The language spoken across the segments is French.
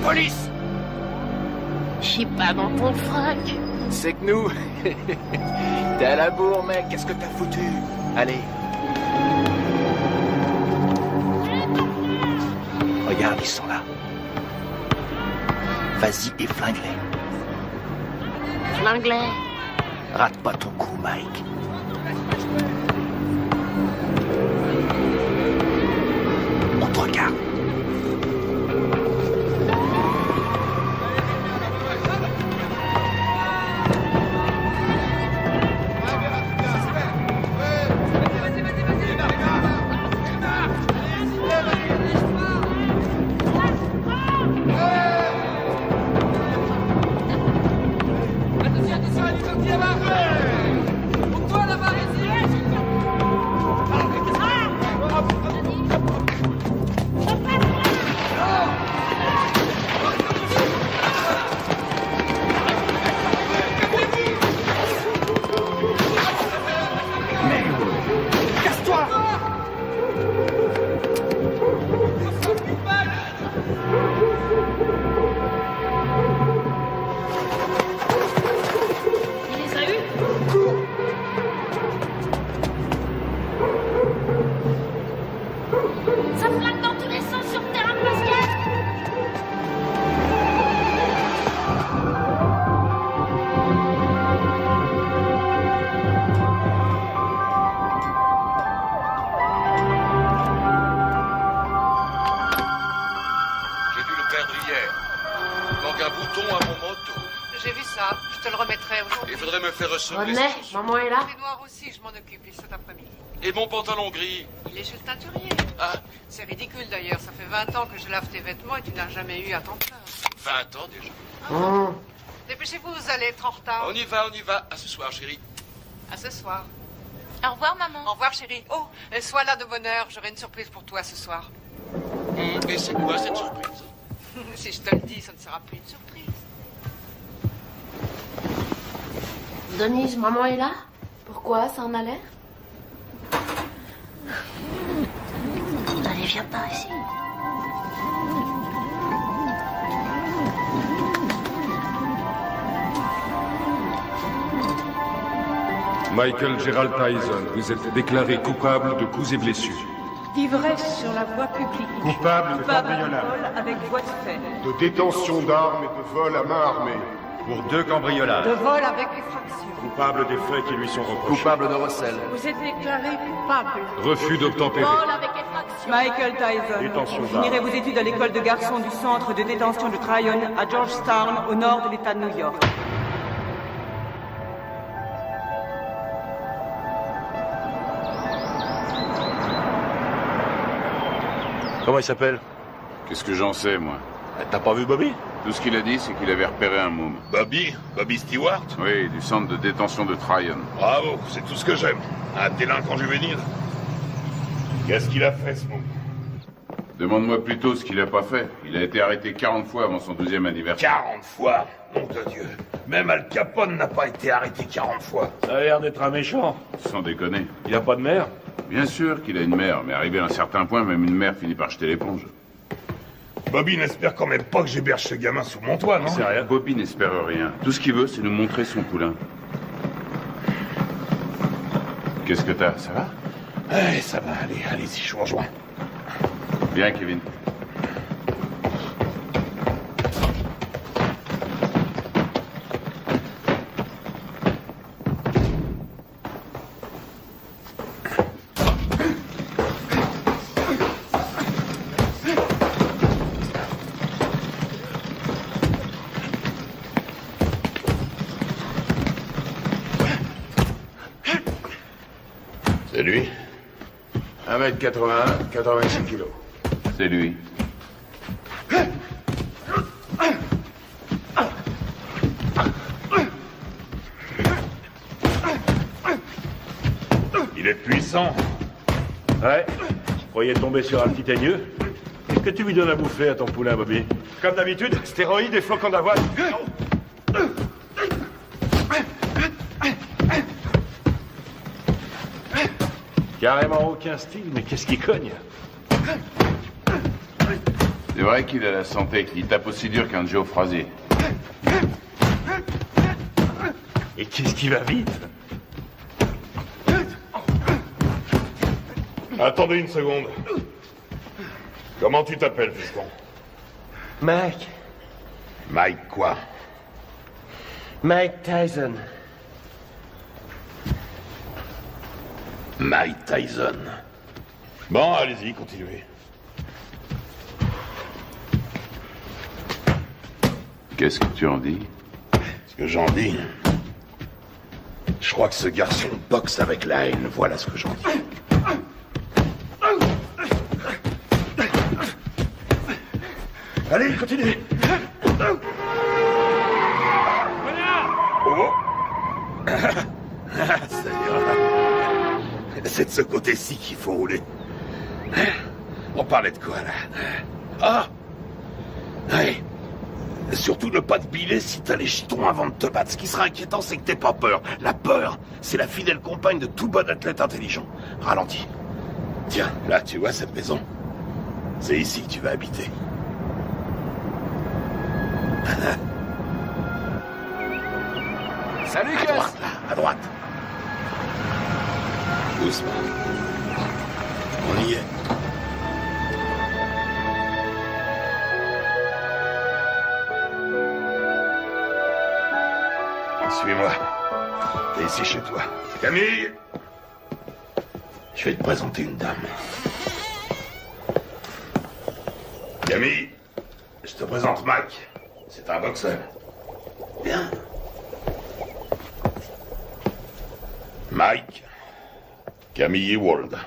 police! Je suis pas dans ton frac. C'est que nous... T'es à la bourre, mec, qu'est-ce que t'as foutu? Allez. Regarde, ils sont là. Vas-y et flingue-les. Flingue-les. Rate pas ton coup, Mike. On te regarde. René, maman est là. Les noirs aussi, je m'en occupe, cet après-midi. Et mon pantalon gris? Il est chez le teinturier. Ah. C'est ridicule d'ailleurs, ça fait 20 ans que je lave tes vêtements et tu n'as jamais eu à t'en plaindre. 20 ans déjà. Dépêchez-vous, vous allez être en retard. On y va, on y va. À ce soir, chérie. À ce soir. Au revoir, maman. Au revoir, chérie. Oh, sois là de bonne heure, j'aurai une surprise pour toi ce soir. Et c'est quoi cette surprise? Si je te le dis, ça ne sera plus une surprise. Denise, maman est là? Pourquoi? Ça en a l'air? Allez, viens par ici. Michael Gerald Tyson, vous êtes déclaré coupable de coups et blessures. D'ivresse sur la voie publique. Coupable de cambriolage. Vol avec voie de fait. De détention d'armes et de vol à main armée. Pour 2 cambriolages. De vol avec effraction. Coupable des faits qui lui sont reprochés. Coupable de recel. Vous êtes déclaré coupable. Refus d'obtempérer. Vol avec effraction. Michael Tyson, Détention vous finirez d'armes. vos études à l'école de garçons du centre de détention de Tryon à Georgetown, au nord de l'État de New York. Comment il s'appelle? Qu'est-ce que j'en sais, moi? T'as pas vu Bobby? Tout ce qu'il a dit, c'est qu'il avait repéré un môme. Bobby? Bobby Stewart? Oui, du centre de détention de Tryon. Bravo, c'est tout ce que j'aime. Un délinquant juvénile. Qu'est-ce qu'il a fait, ce môme? Demande-moi plutôt ce qu'il a pas fait. Il a été arrêté 40 fois avant son 12e anniversaire. 40 fois? Nom de Dieu. Même Al Capone n'a pas été arrêté 40 fois. Ça a l'air d'être un méchant. Sans déconner. Il a pas de mère? Bien sûr qu'il a une mère, mais arrivé à un certain point, même une mère finit par jeter l'éponge. Bobby n'espère quand même pas que j'héberge ce gamin sous mon toit, non? C'est rien. Bobby n'espère rien. Tout ce qu'il veut, c'est nous montrer son poulain. Qu'est-ce que t'as? Ça va? Ouais, ça va, allez-y, je vous rejoins. Viens, Kevin. C'est lui? 1m81, 86 kilos. C'est lui. Il est puissant. Ouais. Je croyais tomber sur un petit aigneux. Qu'est-ce que tu lui donnes à bouffer à ton poulain, Bobby? Comme d'habitude, stéroïdes et flocons d'avoine. Carrément aucun style, mais qu'est-ce qui cogne? C'est vrai qu'il a la santé. Il tape aussi dur qu'un Joe Frazier. Et qu'est-ce qui va vite? Attendez une seconde. Comment tu t'appelles, fiston? Mike. Mike quoi? Mike Tyson. Mike Tyson. Bon, allez-y, continuez. Qu'est-ce que tu en dis? Ce que j'en dis... Je crois que ce garçon boxe avec la haine, voilà ce que j'en dis. Allez, continuez. Oh. C'est de ce côté-ci qu'il faut rouler. On parlait de quoi, là? Ah! Ouais. Surtout ne pas te biler si t'as les chitons avant de te battre. Ce qui sera inquiétant, c'est que t'aies pas peur. La peur, c'est la fidèle compagne de tout bon athlète intelligent. Ralentis. Tiens, là, tu vois cette maison? C'est ici que tu vas habiter. Salut, à Gus! droite, là, à droite. Doucement. On y est. Suis-moi. T'es ici chez toi. Camille! Je vais te présenter une dame. Camille, je te présente Mike. C'est un boxeur. Viens. Mike, Camille Ewald.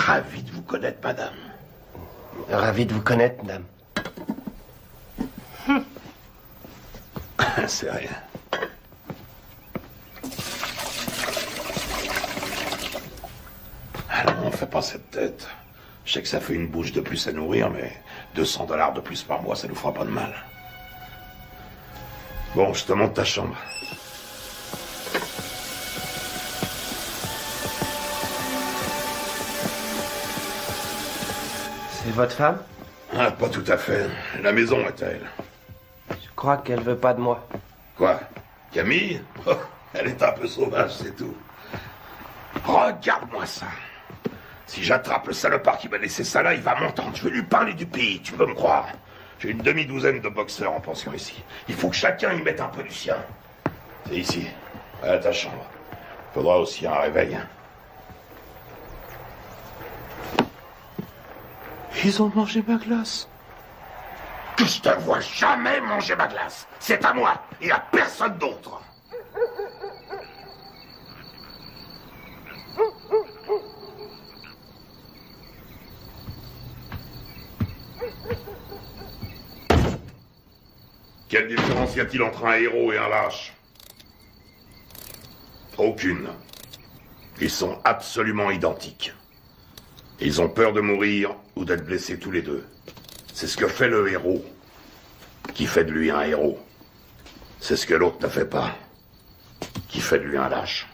Ravi de vous connaître, madame. Ravi de vous connaître, madame. C'est rien. Alors, on fait pas cette tête. Je sais que ça fait une bouche de plus à nourrir, mais $200 de plus par mois, ça nous fera pas de mal. Bon, je te montre ta chambre. C'est votre femme? Ah, pas tout à fait. La maison est à elle. Je crois qu'elle veut pas de moi. Quoi? Camille? Oh, elle est un peu sauvage, c'est tout. Regarde-moi ça. Si j'attrape le salopard qui m'a laissé ça là, il va m'entendre. Je vais lui parler du pays, tu peux me croire. J'ai une demi-douzaine de boxeurs en pension ici. Il faut que chacun y mette un peu du sien. C'est ici, à ta chambre. Faudra aussi un réveil. Ils ont mangé ma glace. Que je te vois jamais manger ma glace. C'est à moi et à personne d'autre. Quelle différence y a-t-il entre un héros et un lâche? Aucune. Ils sont absolument identiques. Ils ont peur de mourir ou d'être blessés tous les deux. C'est ce que fait le héros, qui fait de lui un héros. C'est ce que l'autre ne fait pas, qui fait de lui un lâche.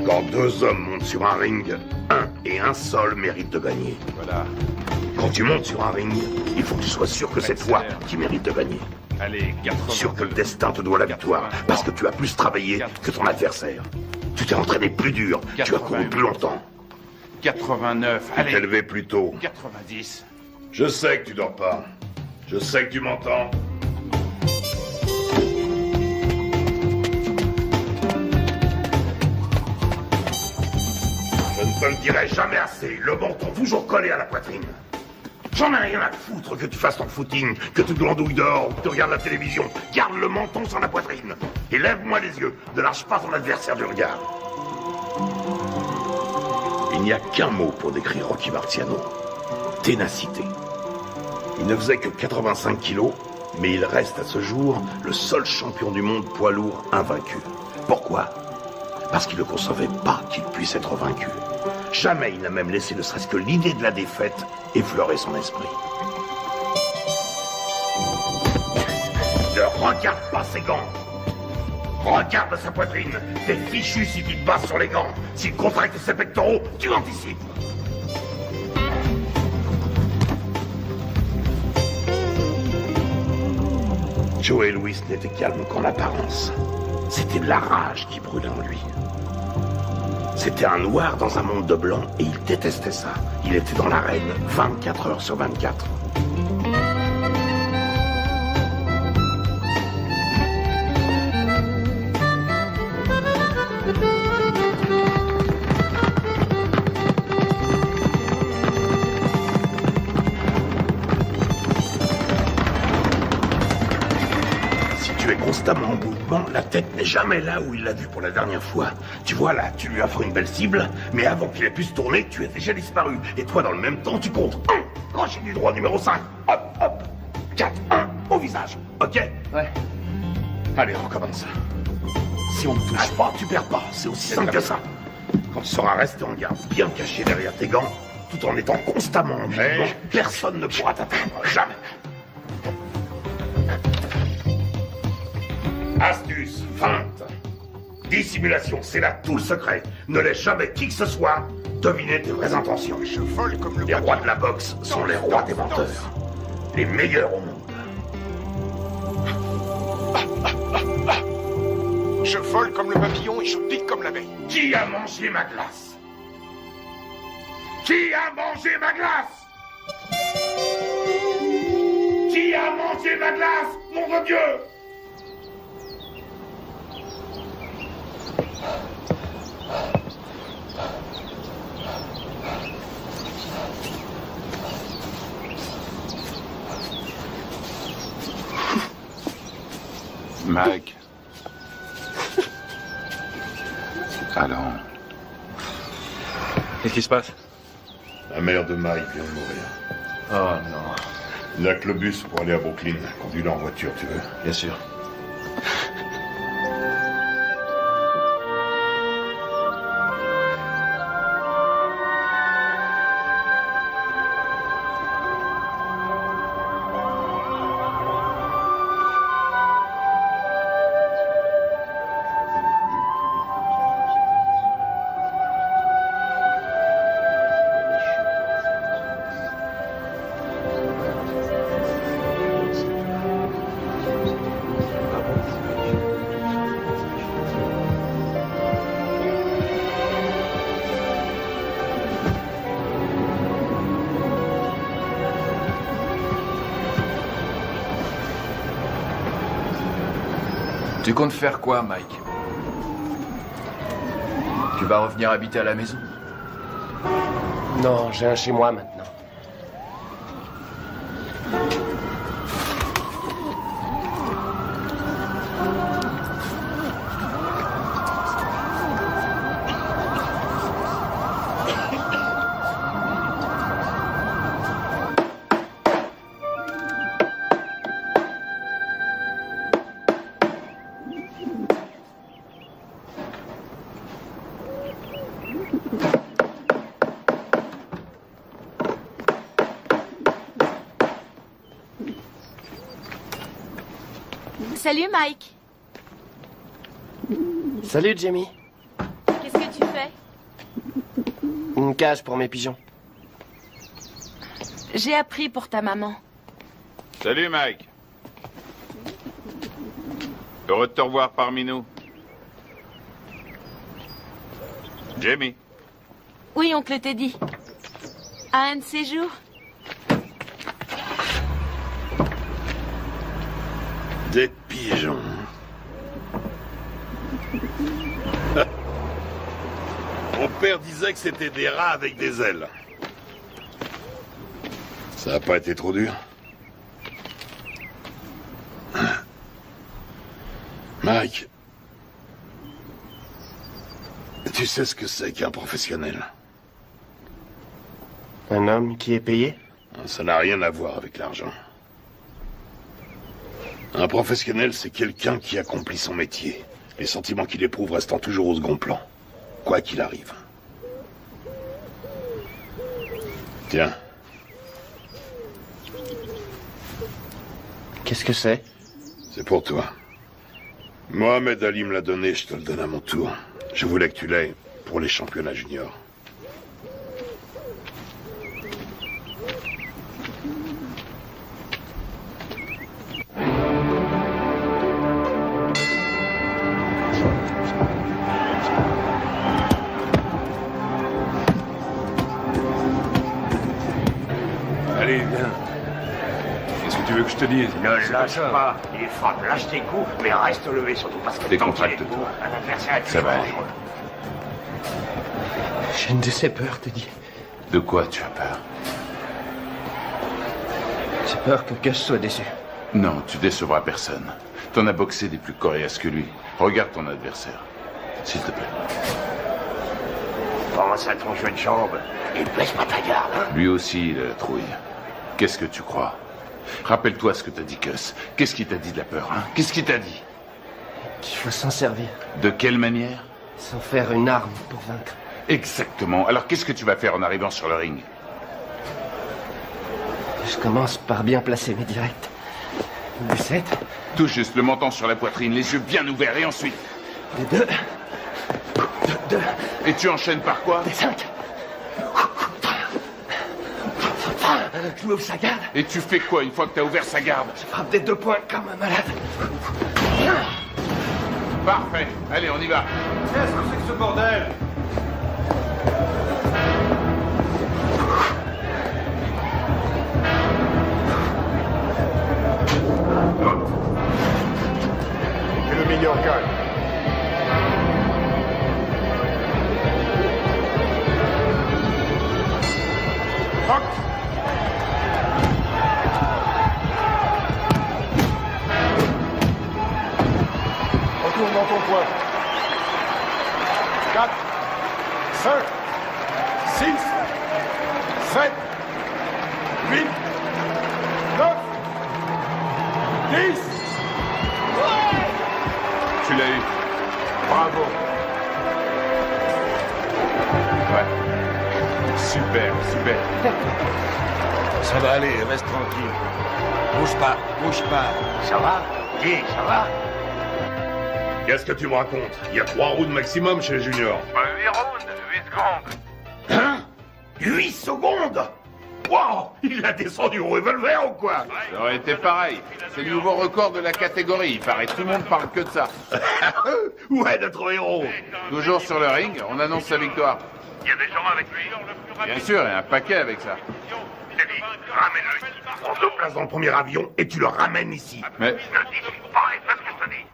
Quand deux hommes montent sur un ring, un et un seul mérite de gagner. Voilà. Quand tu montes sur un ring, il faut que tu sois sûr que c'est toi qui mérites de gagner. Allez, 80. Sûr que le destin te doit la victoire, parce que tu as plus travaillé que ton adversaire. Tu t'es entraîné plus dur, tu as couru plus longtemps. 89, Tu allez. t'es levé plus tôt. 90. Je sais que tu dors pas. Je sais que tu m'entends. Je ne te le dirai jamais assez. Le menton toujours collé à la poitrine. J'en ai rien à foutre que tu fasses ton footing, que tu glandouilles dehors ou que tu regardes la télévision. Garde le menton sur la poitrine. Et lève-moi les yeux. Ne lâche pas ton adversaire du regard. Il n'y a qu'un mot pour décrire Rocky Marciano. Ténacité. Il ne faisait que 85 kilos, mais il reste à ce jour le seul champion du monde poids lourd invaincu. Pourquoi? Parce qu'il ne concevait pas qu'il puisse être vaincu. Jamais il n'a même laissé ne serait-ce que l'idée de la défaite effleurer son esprit. Ne regarde pas ses gants. Regarde sa poitrine. T'es fichu si tu te bases sur les gants. S'il contracte ses pectoraux, tu anticipes. Joey Louis n'était calme qu'en apparence. C'était de la rage qui brûlait en lui. C'était un noir dans un monde de blanc et il détestait ça. Il était dans l'arène 24 heures sur 24. Constamment en mouvement, la tête n'est jamais là où il l'a vu pour la dernière fois. Tu vois là, tu lui offres une belle cible, mais avant qu'il ait pu se tourner, tu es déjà disparu. Et toi, dans le même temps, tu comptes 1, crochet du droit numéro 5, hop, hop, 4, 1, au visage, ok? Ouais. Allez, recommence. Si on ne touche pas, tu perds pas, c'est aussi simple que ça. Quand tu seras resté en garde, bien caché derrière tes gants, tout en étant constamment en mouvement, personne ne pourra t'atteindre, jamais. Astuce, feinte, dissimulation, c'est là tout le secret. Ne laisse jamais qui que ce soit deviner tes vraies intentions. Je vole comme le Les rois de la boxe sont les rois des menteurs. Les meilleurs au monde. Je vole comme le papillon et je pique comme l'abeille. Qui a mangé ma glace? Qui a mangé ma glace? Qui a mangé ma glace? Mon Dieu! Mike. Allons. Qu'est-ce qui se passe? La mère de Mike vient de mourir. Oh non. Il n'a que le bus pour aller à Brooklyn. Conduis-le en voiture, tu veux? Bien sûr. Tu comptes faire quoi, Mike? Tu vas revenir habiter à la maison? Non, j'ai un chez moi maintenant. Salut Mike. Salut Jamie. Qu'est-ce que tu fais? Une cage pour mes pigeons. J'ai appris pour ta maman. Salut, Mike. Heureux de te revoir parmi nous. Jamie. Oui, oncle Teddy. À un de ces jours? Des pigeons. Mon père disait que c'était des rats avec des ailes. Ça n'a pas été trop dur. Mike, Tu sais ce que c'est qu'un professionnel? Un homme qui est payé? Ça n'a rien à voir avec l'argent. Un professionnel, c'est quelqu'un qui accomplit son métier. Les sentiments qu'il éprouve restant toujours au second plan. Quoi qu'il arrive. Tiens. Qu'est-ce que c'est? C'est pour toi. Mohamed Ali me l'a donné, je te le donne à mon tour. Je voulais que tu l'aies pour les championnats juniors. Allez, viens. Qu'est-ce que tu veux que je te dise? Ne lâche pas. Il frappe, lâche tes coups, mais reste levé surtout parce que Décontracte-toi. un adversaire est Ça va aller. dangereux. J'ai une de ces peurs, te dis. De quoi tu as peur? J'ai peur que Gus soit déçu. Non, tu décevras personne. T'en as boxé des plus coriaces que lui. Regarde ton adversaire. S'il te plaît. Pense à ton jeu de jambes et baisse pas ta garde. Hein? Lui aussi, il a la trouille. Qu'est-ce que tu crois? Rappelle-toi ce que t'as dit, Gus. Qu'est-ce qu'il t'a dit de la peur, hein? Qu'est-ce qu'il t'a dit? Qu'il faut s'en servir. De quelle manière? Sans faire une arme pour vaincre. Exactement. Alors qu'est-ce que tu vas faire en arrivant sur le ring? Je commence par bien placer mes directs. Des 7. Tout juste le menton sur la poitrine, les yeux bien ouverts, et ensuite? Des 2. Et tu enchaînes par quoi? Des 5. Je m'ouvre sa garde. Et tu fais quoi une fois que t'as ouvert sa garde? Je frappe des 2 points comme un malade. Parfait. Allez, on y va. Qu'est-ce que c'est que ce bordel? Et le meilleur gagne. Retourne dans ton coin. 4, 5, 6, 7, 8, 9, 10. Tu l'as eu. Bravo. Ouais. Super, super. Ça va aller, reste tranquille. Bouge pas, bouge pas. Ça va? Dis, ça va? Qu'est-ce que tu me racontes? Il y a 3 rounds maximum chez les juniors. 8 rounds, 8 secondes. Hein? 8 secondes? Wow! Il a descendu au revolver ou quoi? Ça aurait été pareil. C'est le nouveau record de la catégorie. Il paraît tout le monde parle que de ça. Où est notre héros? Toujours sur le ring, on annonce sa victoire. Il y a des gens avec lui. Bien sûr, et un paquet avec ça. Teddy, ramène-le ici. On te place dans le premier avion et tu le ramènes ici. Mais Ne discute pas et fais ce que je te dis.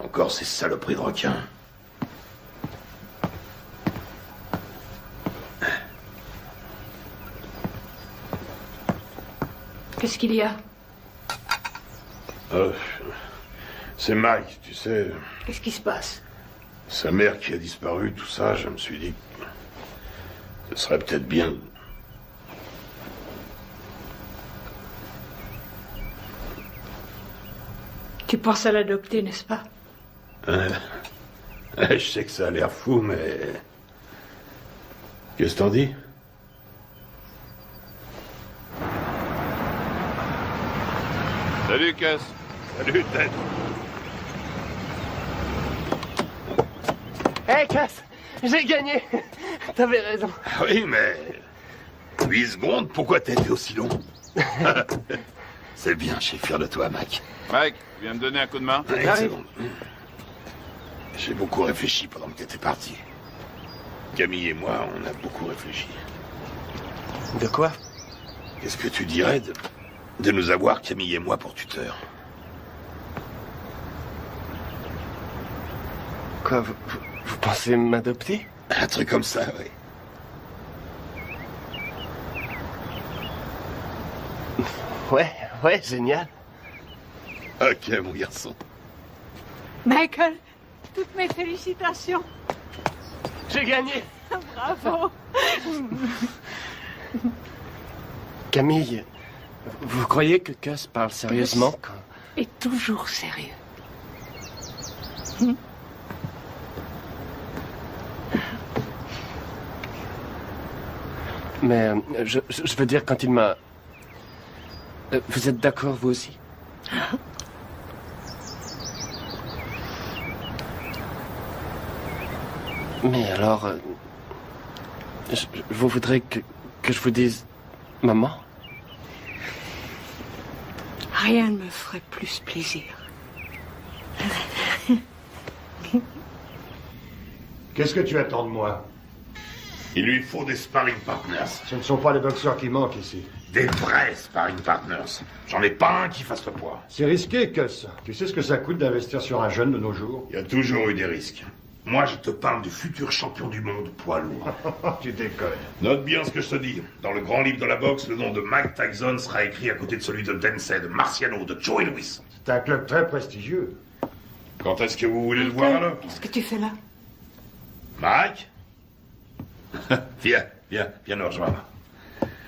Encore ces saloperies de requins. Qu'est-ce qu'il y a? C'est Mike, tu sais. Qu'est-ce qui se passe? Sa mère qui a disparu, tout ça, je me suis dit que ce serait peut-être bien. Tu penses à l'adopter, n'est-ce pas? Je sais que ça a l'air fou, mais... Qu'est-ce que t'en dis? salut, Cass. Salut, Ted. Hey, Cass! J'ai gagné! T'avais raison. Ah oui, mais... 8 secondes, pourquoi t'as été aussi long? C'est bien, je suis fier de toi, Mac. Mike, tu viens me donner un coup de main? Ouais, c'est bon. J'ai beaucoup réfléchi pendant que t'étais parti. Camille et moi, on a beaucoup réfléchi. De quoi? Qu'est-ce que tu dirais de nous avoir, Camille et moi, pour tuteurs? Quoi, vous pensez m'adopter? Un truc comme ça, oui. Ouais, génial. Ok, mon garçon. Michael, Toutes mes félicitations. J'ai gagné. Bravo. Camille, vous croyez que Gus parle sérieusement quand... Et toujours sérieux. Mais je veux dire, quand il m'a... vous êtes d'accord, vous aussi? Mais alors... vous voudrez que je vous dise... Maman? Rien ne me ferait plus plaisir. Qu'est-ce que tu attends de moi? Il lui faut des sparring partners. Ce ne sont pas les boxeurs qui manquent ici. Des vrais sparring partners. J'en ai pas un qui fasse le poids. C'est risqué, Gus. Tu sais ce que ça coûte d'investir sur un jeune de nos jours? Il y a toujours eu des risques. Moi, je te parle du futur champion du monde poids lourd. Tu déconnes. Note bien ce que je te dis. Dans le grand livre de la boxe, le nom de Mike Tyson sera écrit à côté de celui de Dempsey, de Marciano, de Joey Louis. C'est un club très prestigieux. Quand est-ce que vous voulez le voir alors? Qu'est-ce que tu fais là? Mike? Viens nous rejoindre.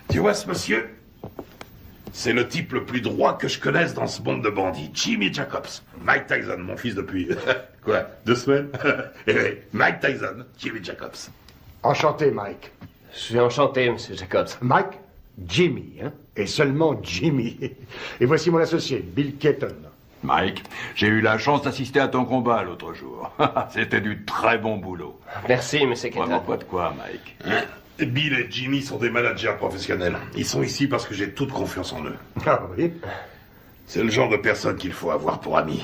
Tu vois ce monsieur? C'est le type le plus droit que je connaisse dans ce monde de bandits. Jimmy Jacobs. Mike Tyson, mon fils depuis... quoi? 2 semaines? Eh oui, Mike Tyson, Jimmy Jacobs. Enchanté, Mike. Je suis enchanté, Monsieur Jacobs. Mike, Jimmy, hein? Et seulement Jimmy. Et voici mon associé, Bill Keaton. Mike, j'ai eu la chance d'assister à ton combat l'autre jour. C'était du très bon boulot. Merci, Monsieur Keaton. Vraiment pas de quoi, Mike. Hein? Bill et Jimmy sont des managers professionnels. Ils sont ici parce que j'ai toute confiance en eux. Ah oui? C'est le genre de personne qu'il faut avoir pour ami.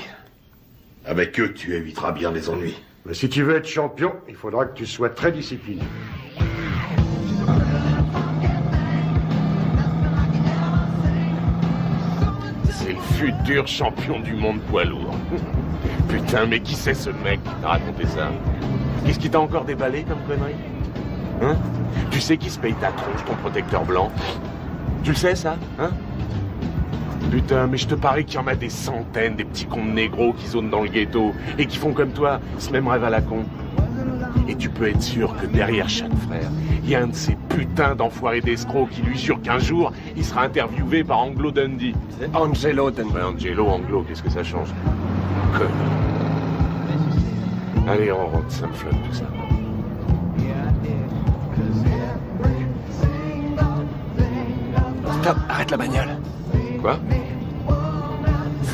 Avec eux, tu éviteras bien les ennuis. Mais si tu veux être champion, il faudra que tu sois très discipliné. C'est le futur champion du monde poids lourd. Putain, mais qui c'est ce mec qui t'a raconté ça? Qu'est-ce qui t'a encore déballé comme connerie? Hein? Tu sais qui se paye ta tronche, ton protecteur blanc? Tu le sais, ça? Hein? Putain, mais je te parie qu'il y en a des centaines, des petits cons de négros qui zonent dans le ghetto et qui font comme toi ce même rêve à la con. Et tu peux être sûr que derrière chaque frère, il y a un de ces putains d'enfoirés d'escrocs qui lui jure qu'un jour, il sera interviewé par Anglo Dundee. Angelo Dundee. Ouais, Angelo, Anglo, qu'est-ce que ça change? Connard. Allez, on rentre, ça me flotte tout ça. Stop, arrête la bagnole. Quoi?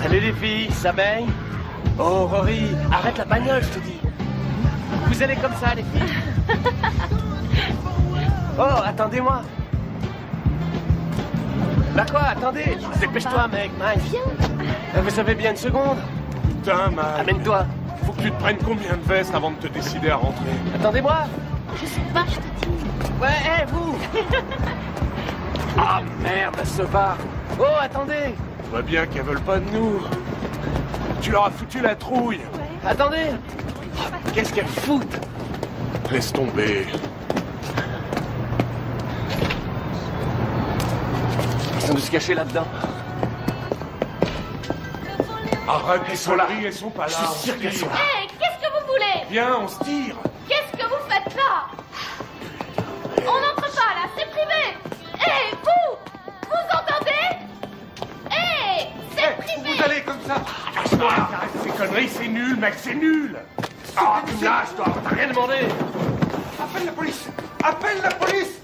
Salut les filles, ça baigne? Oh Rory, arrête la bagnole, je te dis. Vous allez comme ça, les filles? Oh, attendez-moi. Bah quoi, attendez. Dépêche-toi, mec, Mike. Viens. Vous avez bien une seconde? Putain, Mike. Amène-toi. Faut que tu te prennes combien de vestes avant de te décider à rentrer? Attendez-moi. Je sais pas, je te dis. Ouais, hé, vous. Ah merde, ce bar. Oh, attendez. Je vois bien qu'elles veulent pas de nous. Tu leur as foutu la trouille. Ouais. Attendez. Oh, qu'est-ce qu'elles foutent? Laisse tomber. Ils sont de se cacher là-dedans. Arrête, elles sont là. Elles sont pas là. Je suis sûr qu'elles sont là. Hé, qu'est-ce que vous voulez? Viens, on se tire. Qu'est-ce que vous faites là? On n'entre pas là, c'est privé. Hé, vous entendez? Hé, c'est privé. Vous allez comme ça. Arrête ces conneries, c'est nul, mec, c'est nul. Ah, tu me lâches, toi, t'as rien demandé. Appelle la police. Appelle la police.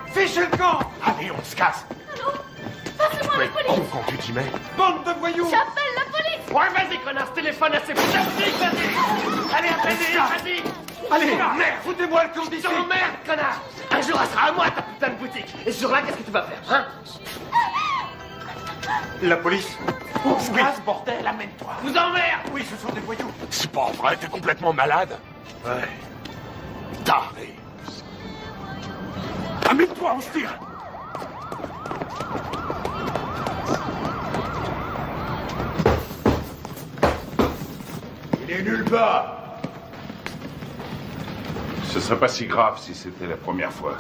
Fichez le camp. Allez, on se casse. Allô? Passez-moi la police. Oh, quand tu t'y mets. Bande de voyous. J'appelle la police. Ouais, vas-y, connasse, téléphone à ces putains de flics, vas-y. Allez, appelle-les, vas-y. Allez, merde, foutez-moi le camp d'ici. Je t'emmerde, connard. Un jour, elle sera à moi, ta putain de boutique. Et ce jour-là, qu'est-ce que tu vas faire, hein? La police. On se casse, bordel, amène-toi. Vous emmerde. Oui, ce sont des voyous. C'est pas vrai, t'es complètement malade. Ouais. Taré. Amène-toi, on se tire. Il est nulle part. Ce serait pas si grave si c'était la première fois.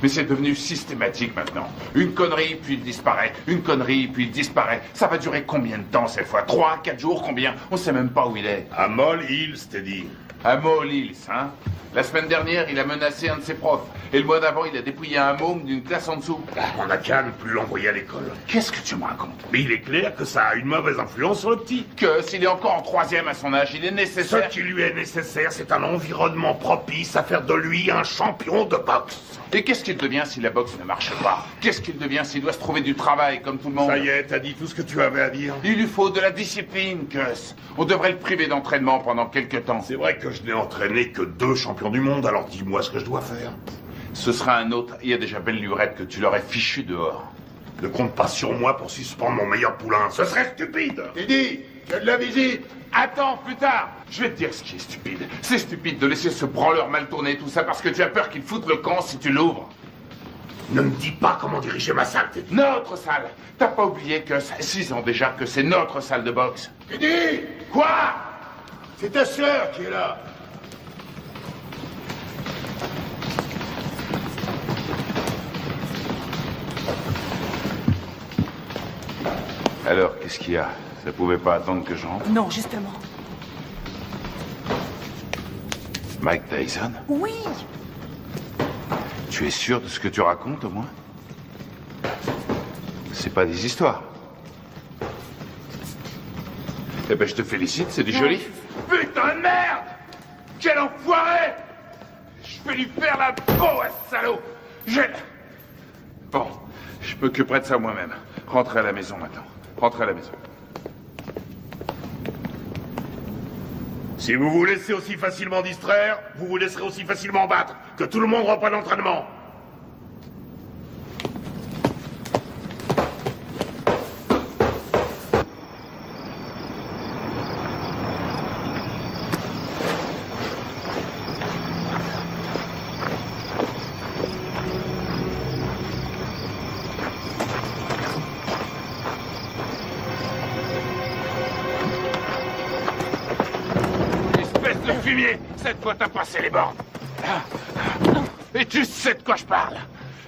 Mais c'est devenu systématique maintenant. Une connerie, puis il disparaît. Une connerie, puis il disparaît. Ça va durer combien de temps cette fois? 3, 4 jours, combien? On sait même pas où il est. À Moll Hills, t'es dit. À Moll Hills, hein? La semaine dernière, il a menacé un de ses profs. Et le mois d'avant, il a dépouillé un môme d'une classe en dessous. On n'a qu'à ne plus l'envoyer à l'école. Qu'est-ce que tu me racontes? Mais il est clair que ça a une mauvaise influence sur le petit. Que s'il est encore en 3e à son âge, il est nécessaire... Ce qui lui est nécessaire, c'est un environnement propice à faire de lui un champion de boxe. Et qu'est-ce qu'il devient si la boxe ne marche pas? Qu'est-ce qu'il devient s'il doit se trouver du travail, comme tout le monde? Ça y est, t'as dit tout ce que tu avais à dire. Il lui faut de la discipline, Gus. On devrait le priver d'entraînement pendant quelques temps. C'est vrai que je n'ai entraîné que 2 champions du monde, alors dis-moi ce que je dois faire. Ce sera un autre. Il y a déjà belle lurette que tu l'aurais fichu dehors. Ne compte pas sur moi pour suspendre mon meilleur poulain. Ce serait stupide. Teddy, tu as de la visite. Attends, plus tard. Je vais te dire ce qui est stupide. C'est stupide de laisser ce branleur mal tourner, tout ça, parce que tu as peur qu'il foute le camp si tu l'ouvres. Ne me dis pas comment diriger ma salle, Teddy. Notre salle. T'as pas oublié que ça fait 6 ans déjà que c'est notre salle de boxe. Teddy! Quoi? C'est ta sœur qui est là. Alors, qu'est-ce qu'il y a? Ça pouvait pas attendre que je rentre? Non, justement. Mike Tyson? Oui. Tu es sûr de ce que tu racontes, au moins? C'est pas des histoires. Eh ben, je te félicite, c'est du joli. Putain de merde! Quel enfoiré! Je vais lui faire la peau à ce salaud! Bon, je m'occuperai de ça moi-même. Rentrez à la maison maintenant. Rentrez à la maison. Si vous vous laissez aussi facilement distraire, vous vous laisserez aussi facilement battre. Que tout le monde reprenne l'entraînement. Cette fois, t'as passé les bornes. Et tu sais de quoi je parle.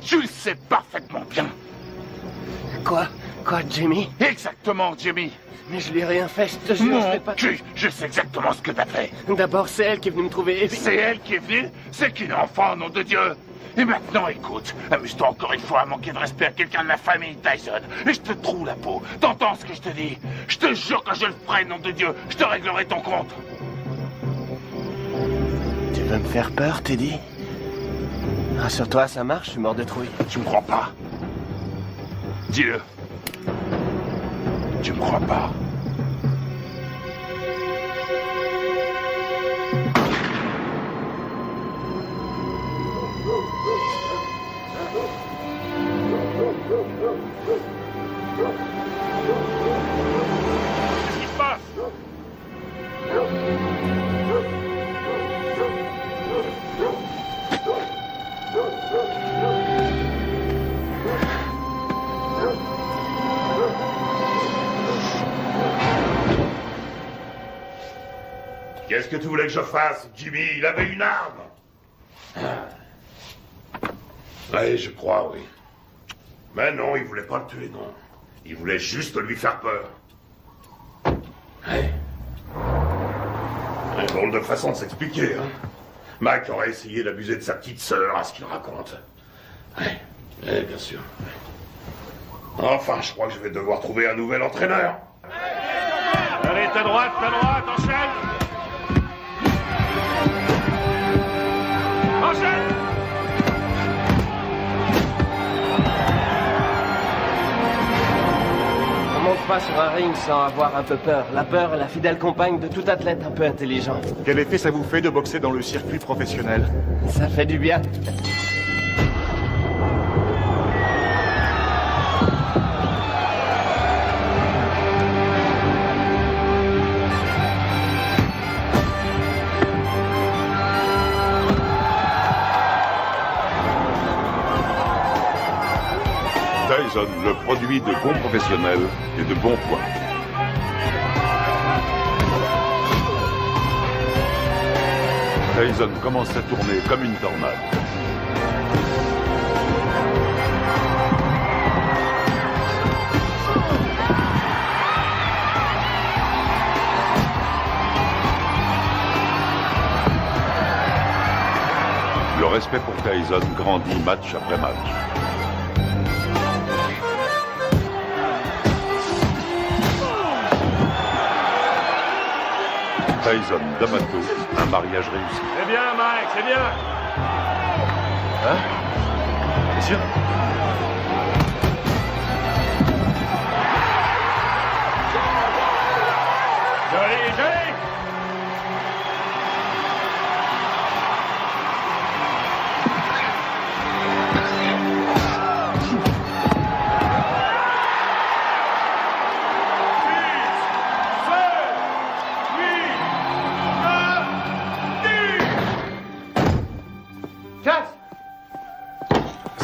Tu le sais parfaitement bien. Quoi, Jimmy? Exactement, Jimmy. Mais je lui ai rien fait, je te jure, je l'ai pas... Je sais exactement ce que t'as fait. D'abord, c'est elle qui est venue me trouver. C'est elle qui est venue? C'est qui l'enfant, nom de Dieu? Et maintenant, écoute, amuse-toi encore une fois à manquer de respect à quelqu'un de la famille Tyson. Et je te troue la peau. T'entends ce que je te dis? Je te jure que je le ferai, nom de Dieu. Je te réglerai ton compte. Tu veux me faire peur, Teddy? Rassure-toi, ça marche, je suis mort de trouille. Tu me crois pas? Dis-le. Tu me crois pas? Qu'est-ce qui se passe? Qu'est-ce que tu voulais que je fasse, Jimmy? Il avait une arme. Oui, je crois, oui. Mais non, il voulait pas le tuer, non. Il voulait juste lui faire peur. Ouais. Un drôle de façon de s'expliquer, hein. Mac aurait essayé d'abuser de sa petite sœur, à ce qu'il raconte. Ouais, bien sûr. Enfin, je crois que je vais devoir trouver un nouvel entraîneur. Allez, ta droite, enchaîne! Enchaîne! On monte pas sur un ring sans avoir un peu peur. La peur est la fidèle compagne de tout athlète un peu intelligent. Quel effet ça vous fait de boxer dans le circuit professionnel? Ça fait du bien. Tyson, le produit de bons professionnels et de bons points. Tyson commence à tourner comme une tornade. Le respect pour Tyson grandit match après match. Tyson, D'Amato, un mariage réussi. C'est bien, Mike, c'est bien. Hein? Bien sûr. Joli, joli.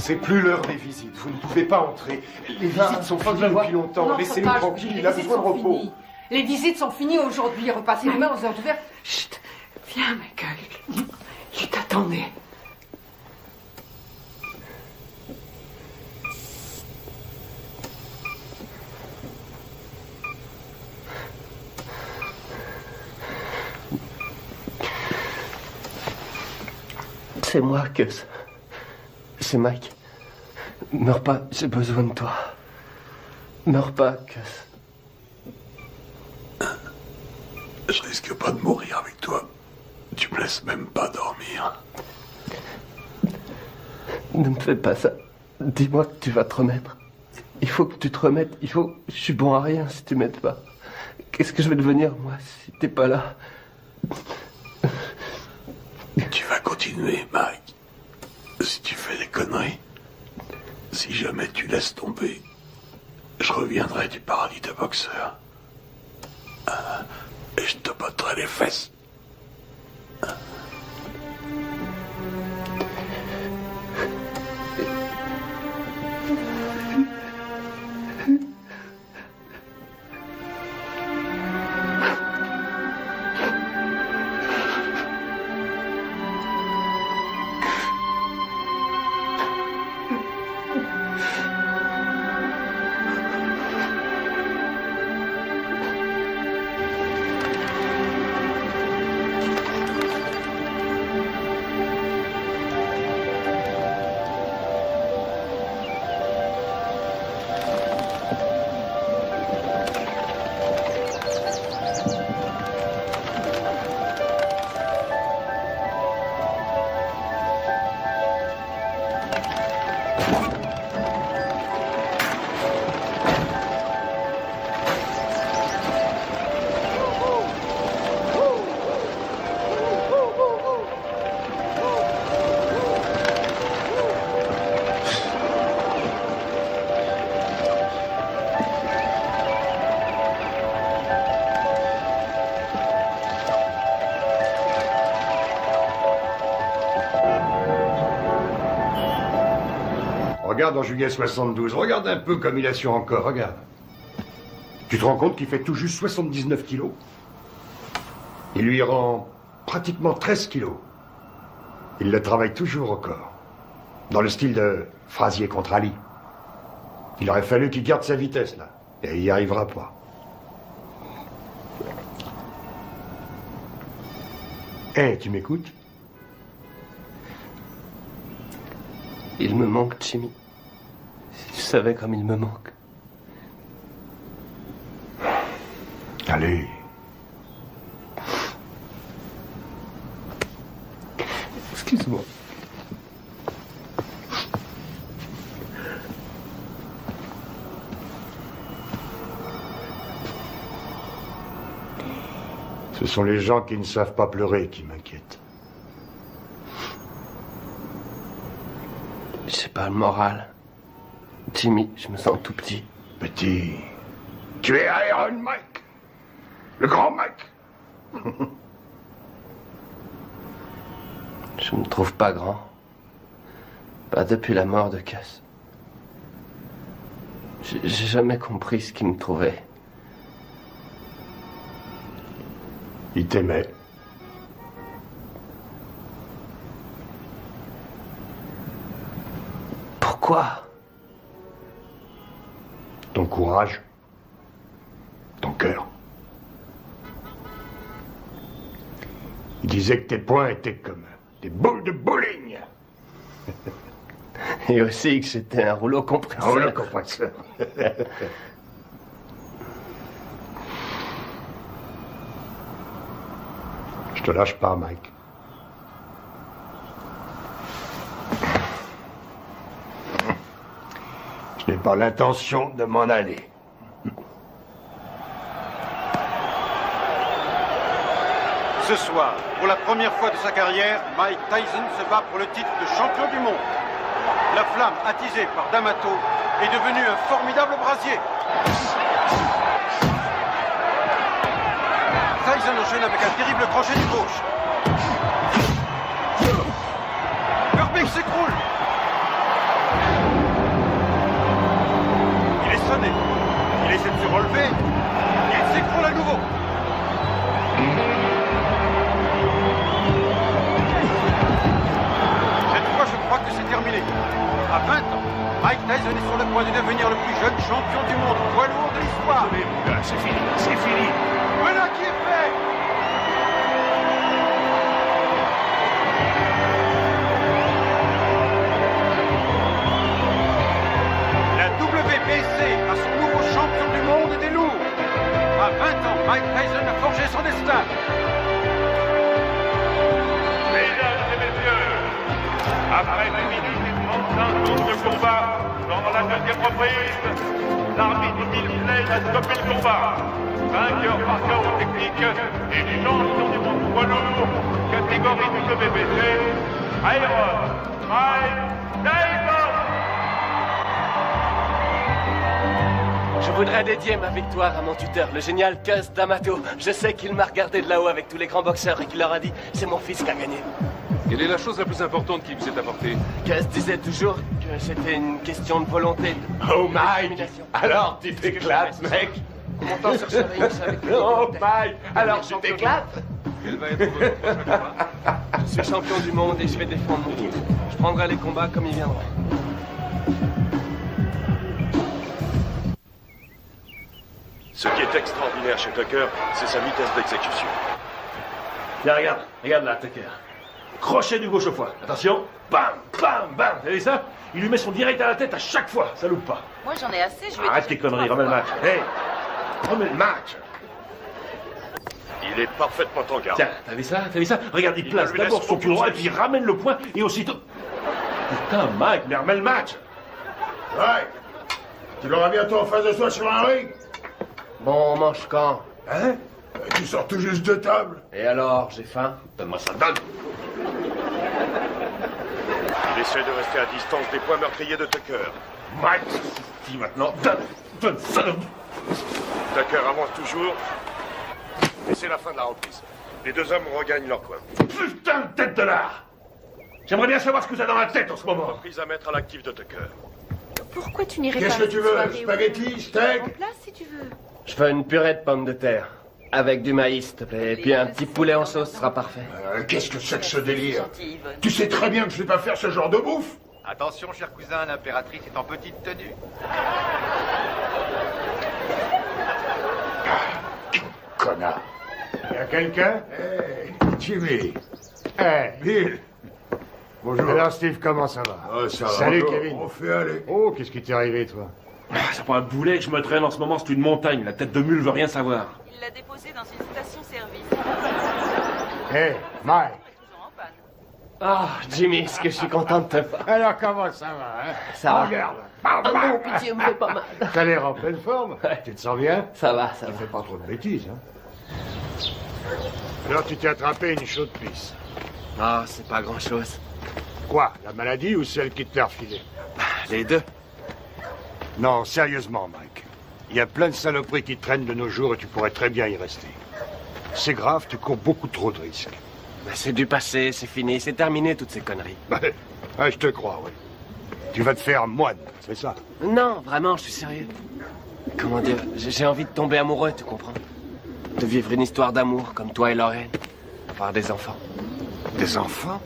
C'est plus l'heure des visites. Vous ne pouvez pas entrer. Les visites sont finies depuis longtemps. Laissez-nous tranquille. Il a besoin de repos. Les visites sont finies aujourd'hui. Repassez demain aux heures d'ouverture. Chut. Viens, Michael. Il t'attendait. C'est moi, Gus. C'est Mike. Meurs pas, j'ai besoin de toi. Meurs pas, Gus. Je risque pas de mourir avec toi. Tu me laisses même pas dormir. Ne me fais pas ça. Dis-moi que tu vas te remettre. Il faut que tu te remettes. Je suis bon à rien si tu m'aides pas. Qu'est-ce que je vais devenir, moi, si t'es pas là? Tu vas continuer, Mike. Si tu fais des conneries, si jamais tu laisses tomber, je reviendrai du paradis de boxeur. Et je te botterai les fesses. Regarde en juillet 72, regarde un peu comme il a su encore, regarde. Tu te rends compte qu'il fait tout juste 79 kilos? Il lui rend pratiquement 13 kilos. Il le travaille toujours au corps. Dans le style de Frazier contre Ali. Il aurait fallu qu'il garde sa vitesse, là. Et il n'y arrivera pas. Hé, tu m'écoutes? Il me manque, Jimmy. Si tu savais comme il me manque. Allez. Excuse-moi. Ce sont les gens qui ne savent pas pleurer qui m'inquiètent. J'ai pas le moral. Jimmy, je me sens tout petit. Petit. Tu es Iron Mike. Le grand Mike. Je me trouve pas grand. Pas depuis la mort de Cass. J'ai jamais compris ce qu'il me trouvait. Il t'aimait. Quoi? Ton courage. Ton cœur. Il disait que tes poings étaient comme des boules de bowling. Et aussi que c'était un rouleau compresseur. Un rouleau compresseur. Je te lâche pas, Mike. Je n'ai pas l'intention de m'en aller. Ce soir, pour la première fois de sa carrière, Mike Tyson se bat pour le titre de champion du monde. La flamme attisée par D'Amato est devenue un formidable brasier. Tyson enchaîne avec un terrible crochet du gauche. Herbig s'écroule. Il est sonné. Il essaie de se relever. Il s'écroule à nouveau. Cette fois, je crois que c'est terminé. À 20 ans, Mike Tyson est sur le point de devenir le plus jeune champion du monde poids lourd de l'histoire. Mais mon gars, c'est fini, c'est fini. Voilà qui est fait. La WBC a son nouveau champion du monde des lourds. À 20 ans, Mike Tyson a forgé son destin. Mesdames et messieurs, après 1 minute et 35 secondes de combat, dans la deuxième reprise, l'arbitre Bill Blaine a stoppé le combat. Vainqueur par chaos technique et champion du monde poids lourd, catégorie du WBC, Iron Mike Tyson. Je voudrais dédier ma victoire à mon tuteur, le génial Cus D'Amato. Je sais qu'il m'a regardé de là-haut avec tous les grands boxeurs et qu'il leur a dit « C'est mon fils qui a gagné ». Quelle est la chose la plus importante qui vous est apportée? Cus disait toujours que c'était une question de volonté. Oh Mike, alors tu t'éclates, mec. Montant sur ce ring, je savais que... Oh Mike, alors tu t'éclates. Quel va être votre prochain combat? Je suis champion du monde et je vais défendre mon titre. Je prendrai les combats comme ils viendront. Ce qui est extraordinaire chez Tucker, c'est sa vitesse d'exécution. Tiens, regarde là, Tucker. Crochet du gauche au foie. Attention, bam, bam, bam. Vous avez ça? Il lui met son direct à la tête à chaque fois, ça loupe pas. Moi j'en ai assez, je vais... Arrête tes conneries, remets le match. Hey, remets le match. Il est parfaitement en garde. Tiens, t'as vu ça? Regarde, il place d'abord son pied droit et puis il ramène le poing et aussitôt... Putain, Mike, mais remets le match. Ouais. Tu l'auras bientôt en face de toi sur un ring. Bon, on mange quand? Hein? Tu sors tout juste de table. Et alors, j'ai faim? Donne-moi ça, donne. Il essaie de rester à distance des points meurtriers de Tucker. Mike, dis maintenant, donne ça. Tucker avance toujours. Et c'est la fin de la reprise. Les deux hommes regagnent leur coin. Putain de tête de lard. J'aimerais bien savoir ce que tu as dans la tête en ce moment. Reprise à mettre à l'actif de Tucker. Pourquoi tu n'irais pas... Qu'est-ce que tu veux? Spaghetti, steak? En place si tu veux. Je veux une purée de pommes de terre. Avec du maïs, s'il te plaît. Et puis un petit poulet en sauce sera parfait. Qu'est-ce que c'est que ce délire? Tu sais très bien que je sais pas faire ce genre de bouffe. Attention, cher cousin, l'impératrice est en petite tenue. Connard. Y'a quelqu'un? Hey, Jimmy. Hey, Bill. Bonjour. Alors, Steve, comment ça va? Ça va. Salut, Kevin. On fait aller. Oh, qu'est-ce qui t'est arrivé, toi? C'est pas un boulet que je me traîne en ce moment, c'est une montagne. La tête de mule veut rien savoir. Il l'a déposé dans une station-service. Hey, Mike. Ah, Jimmy, est-ce que je suis content de te voir? Alors, comment ça va, hein? Ça va. Regarde. Ah non, pitié, me fais pas mal. T'as l'air en pleine forme. Tu te sens bien? Ça va, ça va. Fais pas trop de bêtises, hein? Alors, tu t'es attrapé une chaude pisse. Ah, c'est pas grand-chose. Quoi? La maladie ou celle qui te l'a refilée? Les deux. Non, sérieusement, Mike. Il y a plein de saloperies qui traînent de nos jours et tu pourrais très bien y rester. C'est grave, tu cours beaucoup trop de risques. Ben, c'est du passé, c'est fini, c'est terminé toutes ces conneries. Ouais, je te crois, oui. Tu vas te faire moine, c'est ça? Non, vraiment, je suis sérieux. Comment dire, j'ai envie de tomber amoureux, tu comprends? De vivre une histoire d'amour, comme toi et Lorraine. Avoir des enfants. Des enfants?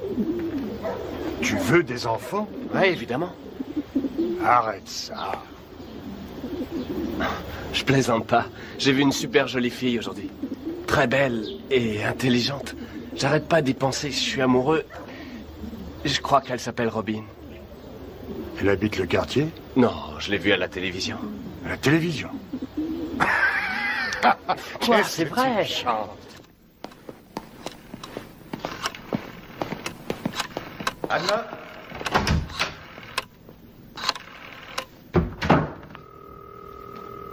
Tu veux des enfants? Oui, évidemment. Arrête ça. Je plaisante pas. J'ai vu une super jolie fille aujourd'hui. Très belle et intelligente. J'arrête pas d'y penser, je suis amoureux. Je crois qu'elle s'appelle Robin. Elle habite le quartier? Non, je l'ai vue à la télévision. À la télévision? Quoi, c'est vrai. Anna?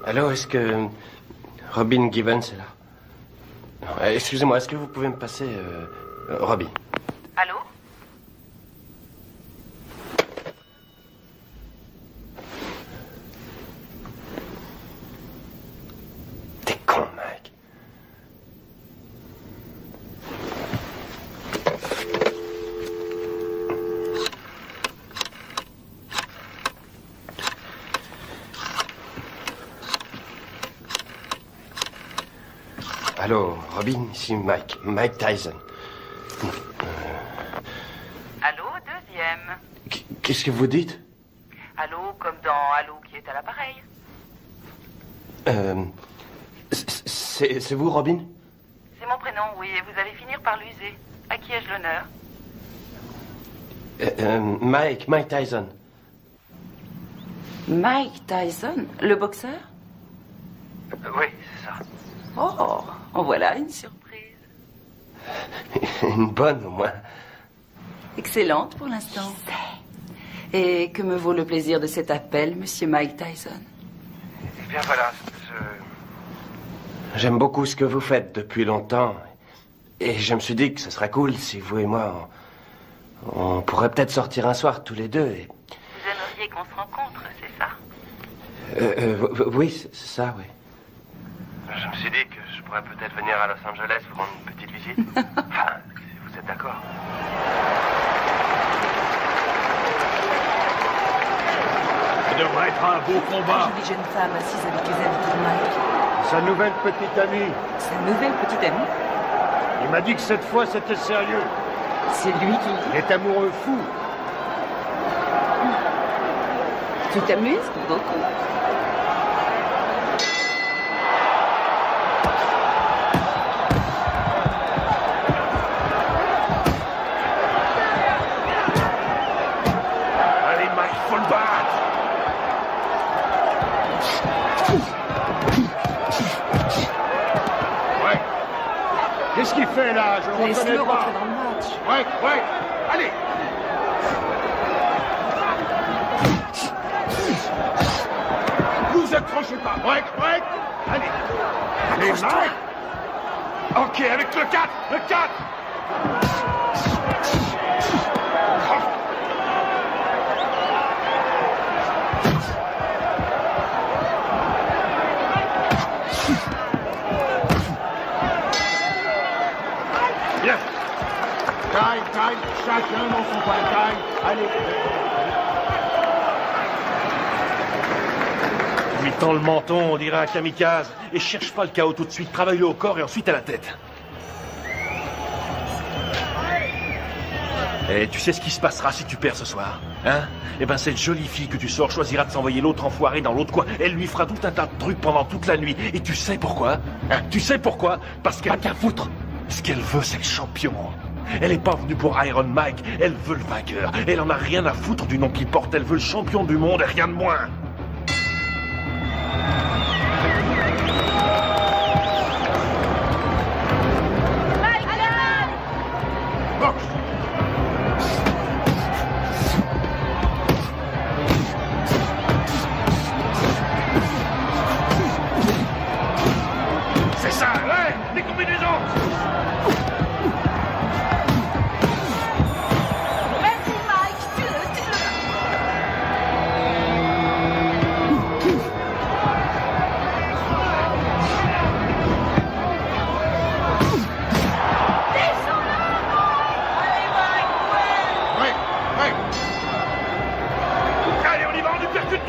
Allô, est-ce que Robin Givens est là? Non, excusez-moi, est-ce que vous pouvez me passer Robin? Allô? T'es con, Mike. Allô, Robin, ici Mike Tyson. Allô, deuxième. Qu'est-ce que vous dites? Allô, comme dans Allô qui est à l'appareil. C'est vous, Robin? C'est mon prénom, oui, et vous allez finir par l'user. À qui ai-je l'honneur? Mike Tyson. Mike Tyson, le boxeur? Oui, c'est ça. Oh, en voilà une surprise. Une bonne, au moins. Excellente pour l'instant. Et que me vaut le plaisir de cet appel, monsieur Mike Tyson? Eh bien, voilà, J'aime beaucoup ce que vous faites depuis longtemps. Et je me suis dit que ce serait cool si vous et moi, on pourrait peut-être sortir un soir tous les deux. Et... Vous aimeriez qu'on se rencontre, c'est ça? Oui, c'est ça, oui. Je me suis dit que je pourrais peut-être venir à Los Angeles vous rendre une petite visite. Enfin, si vous êtes d'accord. Ça devrait être un beau combat. Une jeune femme assise avec les habits de Mike. Sa nouvelle petite amie. Sa nouvelle petite amie? Il m'a dit que cette fois c'était sérieux. C'est lui qui... Il est amoureux fou. Tu t'amuses beaucoup? Allez, Mike, faut le battre. Ouais. Qu'est-ce qu'il fait là? Je le reconnais Laisse-le pas. rentrer dans le match. Ouais. Allez. Vous accrochez pas. Ouais. Allez. Allez, Mike. Ok, avec le 4. Le 4. Bien. Time. Chacun dans son coin. Time. Allez. Lui tend le menton, on dirait un kamikaze. Et cherche pas le chaos tout de suite. Travaille-le au corps et ensuite à la tête. Et tu sais ce qui se passera si tu perds ce soir, hein? Eh ben, cette jolie fille que tu sors choisira de s'envoyer l'autre enfoiré dans l'autre coin. Elle lui fera tout un tas de trucs pendant toute la nuit. Et tu sais pourquoi? Hein? Tu sais pourquoi? Parce qu'elle... Pas qu'à foutre. Ce qu'elle veut, c'est le champion. Elle est pas venue pour Iron Mike. Elle veut le vainqueur. Elle en a rien à foutre du nom qu'il porte. Elle veut le champion du monde et rien de moins. C'est ça, ouais. Des combinaisons. Vas-y, Mike, tue-le. Ouais. Allez, on y va, on nous percute.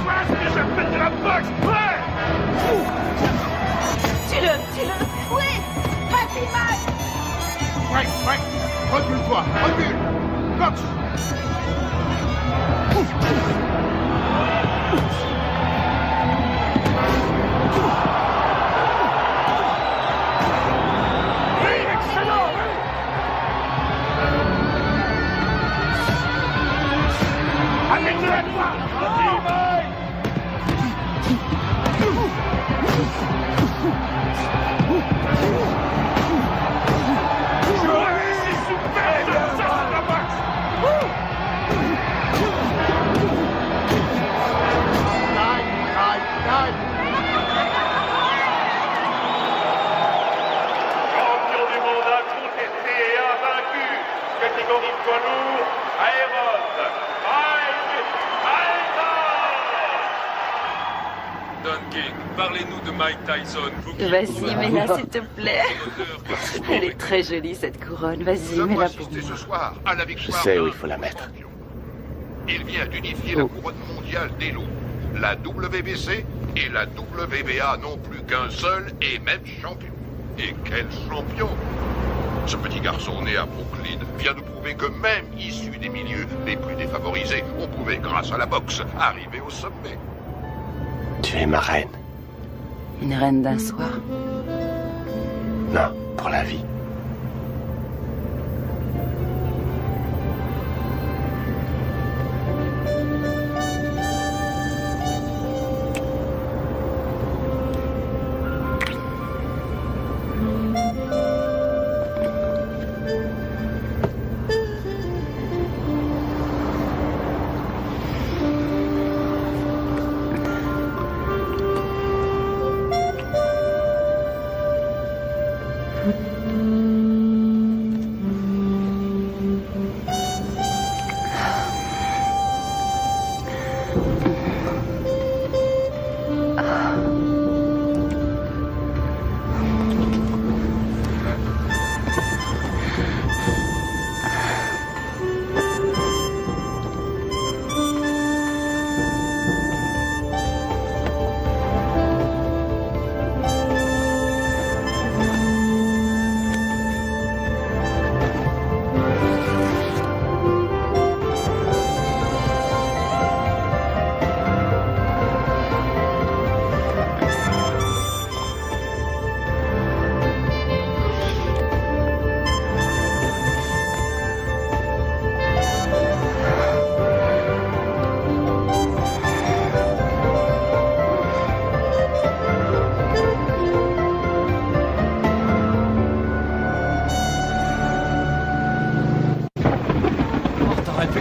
Ouais, c'est que j'appelle de la boxe. Ouais. Tue-le. Oui, vas-y, Mike. Ouais, recule-toi, recule. Cox. Champion du monde incontesté et invaincu, catégorie poids lourd, Aéron, Mike Tyson. Don King, parlez-nous de Mike Tyson. Vas-y, mets-la, s'il te plaît. Elle est très jolie, cette couronne. Vas-y, mets-la pour moi. Ce soir, à la Je victoire sais de- où il faut la mettre. Il vient d'unifier la couronne mondiale des lots. La WBC et la WBA n'ont plus qu'un seul et même champion. Et quel champion! Ce petit garçon né à Brooklyn vient de prouver que même issu des milieux les plus défavorisés, on pouvait, grâce à la boxe, arriver au sommet. Tu es ma reine. Une reine d'un soir. Non, pour la vie.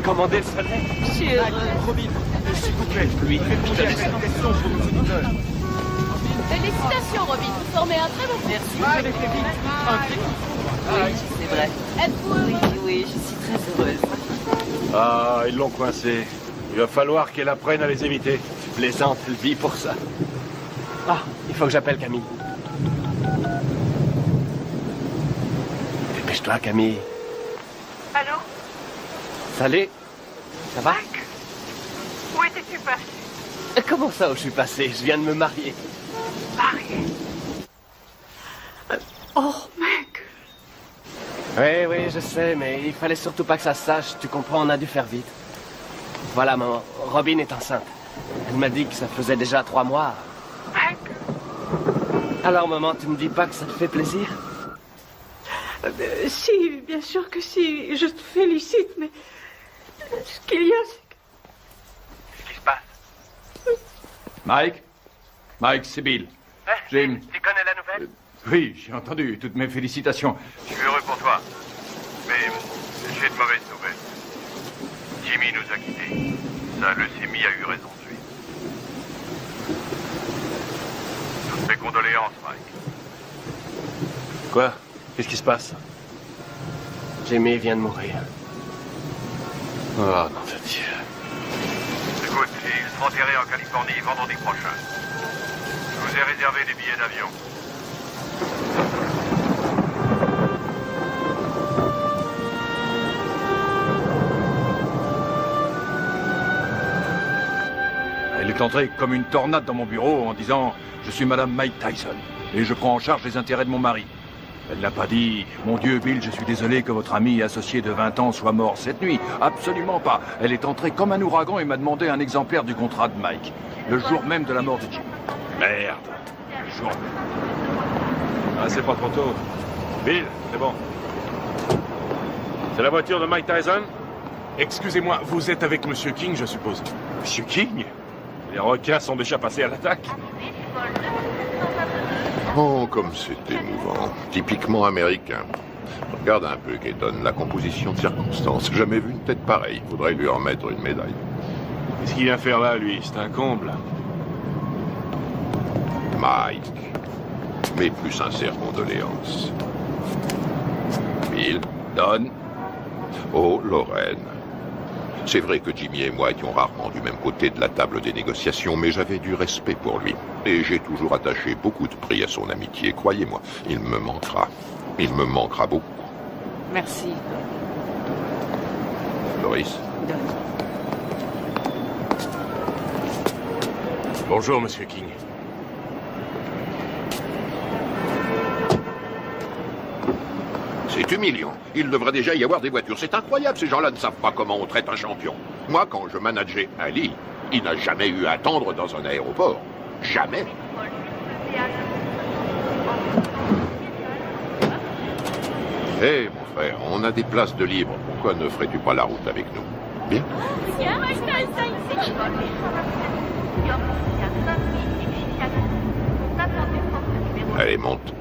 Commander le soleil. Je suis heureuse. Robin, s'il vous plaît, lui, félicitations pour nos auditeurs. Félicitations, Robin. Vous formez un très bon groupe. Merci. Oui, c'est vrai. Êtes-vous heureux? Oui, oui, je suis très heureuse. Ah, ils l'ont coincé. Il va falloir qu'elle apprenne à les éviter. Tu plaisantes, elle vit pour ça. Ah, il faut que j'appelle Camille. Dépêche-toi, Camille. Allô? Salut. Ça va? Mike? Où étais-tu passé? Comment ça, où je suis passé? Je viens de me marier. Marié? Oh, Mike! Oui, oui, je sais, mais il fallait surtout pas que ça se sache. Tu comprends, on a dû faire vite. Voilà, maman. Robin est enceinte. Elle m'a dit que ça faisait déjà 3 mois. Mike? Alors, maman, tu me dis pas que ça te fait plaisir? Si, bien sûr que si. Je te félicite, mais... Ce qu'il y a, c'est que... Qu'est-ce qui se passe? Mike? Mike, c'est Bill. Jim. Tu connais la nouvelle? Oui, j'ai entendu. Toutes mes félicitations. Je suis heureux pour toi. Mais j'ai de mauvaises nouvelles. Jimmy nous a quittés. Sa leucémie a eu raison de lui. Toutes mes condoléances, Mike. Quoi? Qu'est-ce qui se passe? Jimmy vient de mourir. Oh, non, de Dieu. Écoute, il sera enterré en Californie vendredi prochain. Je vous ai réservé des billets d'avion. Elle est entrée comme une tornade dans mon bureau en disant « Je suis Madame Mike Tyson et je prends en charge les intérêts de mon mari. » Elle n'a pas dit « Mon Dieu, Bill, je suis désolé que votre ami et associé de 20 ans soit mort cette nuit. » Absolument pas. Elle est entrée comme un ouragan et m'a demandé un exemplaire du contrat de Mike. Le jour même de la mort de Jim. Merde. Le jour même. Ah, c'est pas trop tôt. Bill, c'est bon. C'est la voiture de Mike Tyson? Excusez-moi, vous êtes avec Monsieur King, je suppose. Monsieur King? Les requins sont déjà passés à l'attaque. Oh, comme c'est émouvant. Typiquement américain. Regarde un peu, Keaton, la composition de circonstances. Jamais vu une tête pareille. Faudrait lui en mettre une médaille. Qu'est-ce qu'il vient faire là, lui? C'est un comble. Mike. Mes plus sincères condoléances. Bill. Don. Oh, Lorraine. C'est vrai que Jimmy et moi étions rarement du même côté de la table des négociations, mais j'avais du respect pour lui. Et j'ai toujours attaché beaucoup de prix à son amitié. Croyez-moi, il me manquera. Il me manquera beaucoup. Merci. Loris. Bonjour, Monsieur King. C'est humiliant. Il devrait déjà y avoir des voitures. C'est incroyable, ces gens-là ne savent pas comment on traite un champion. Moi, quand je manageais Ali, il n'a jamais eu à attendre dans un aéroport. Jamais. Hé, mon frère, on a des places de libre. Pourquoi ne ferais-tu pas la route avec nous? Bien. Allez, monte.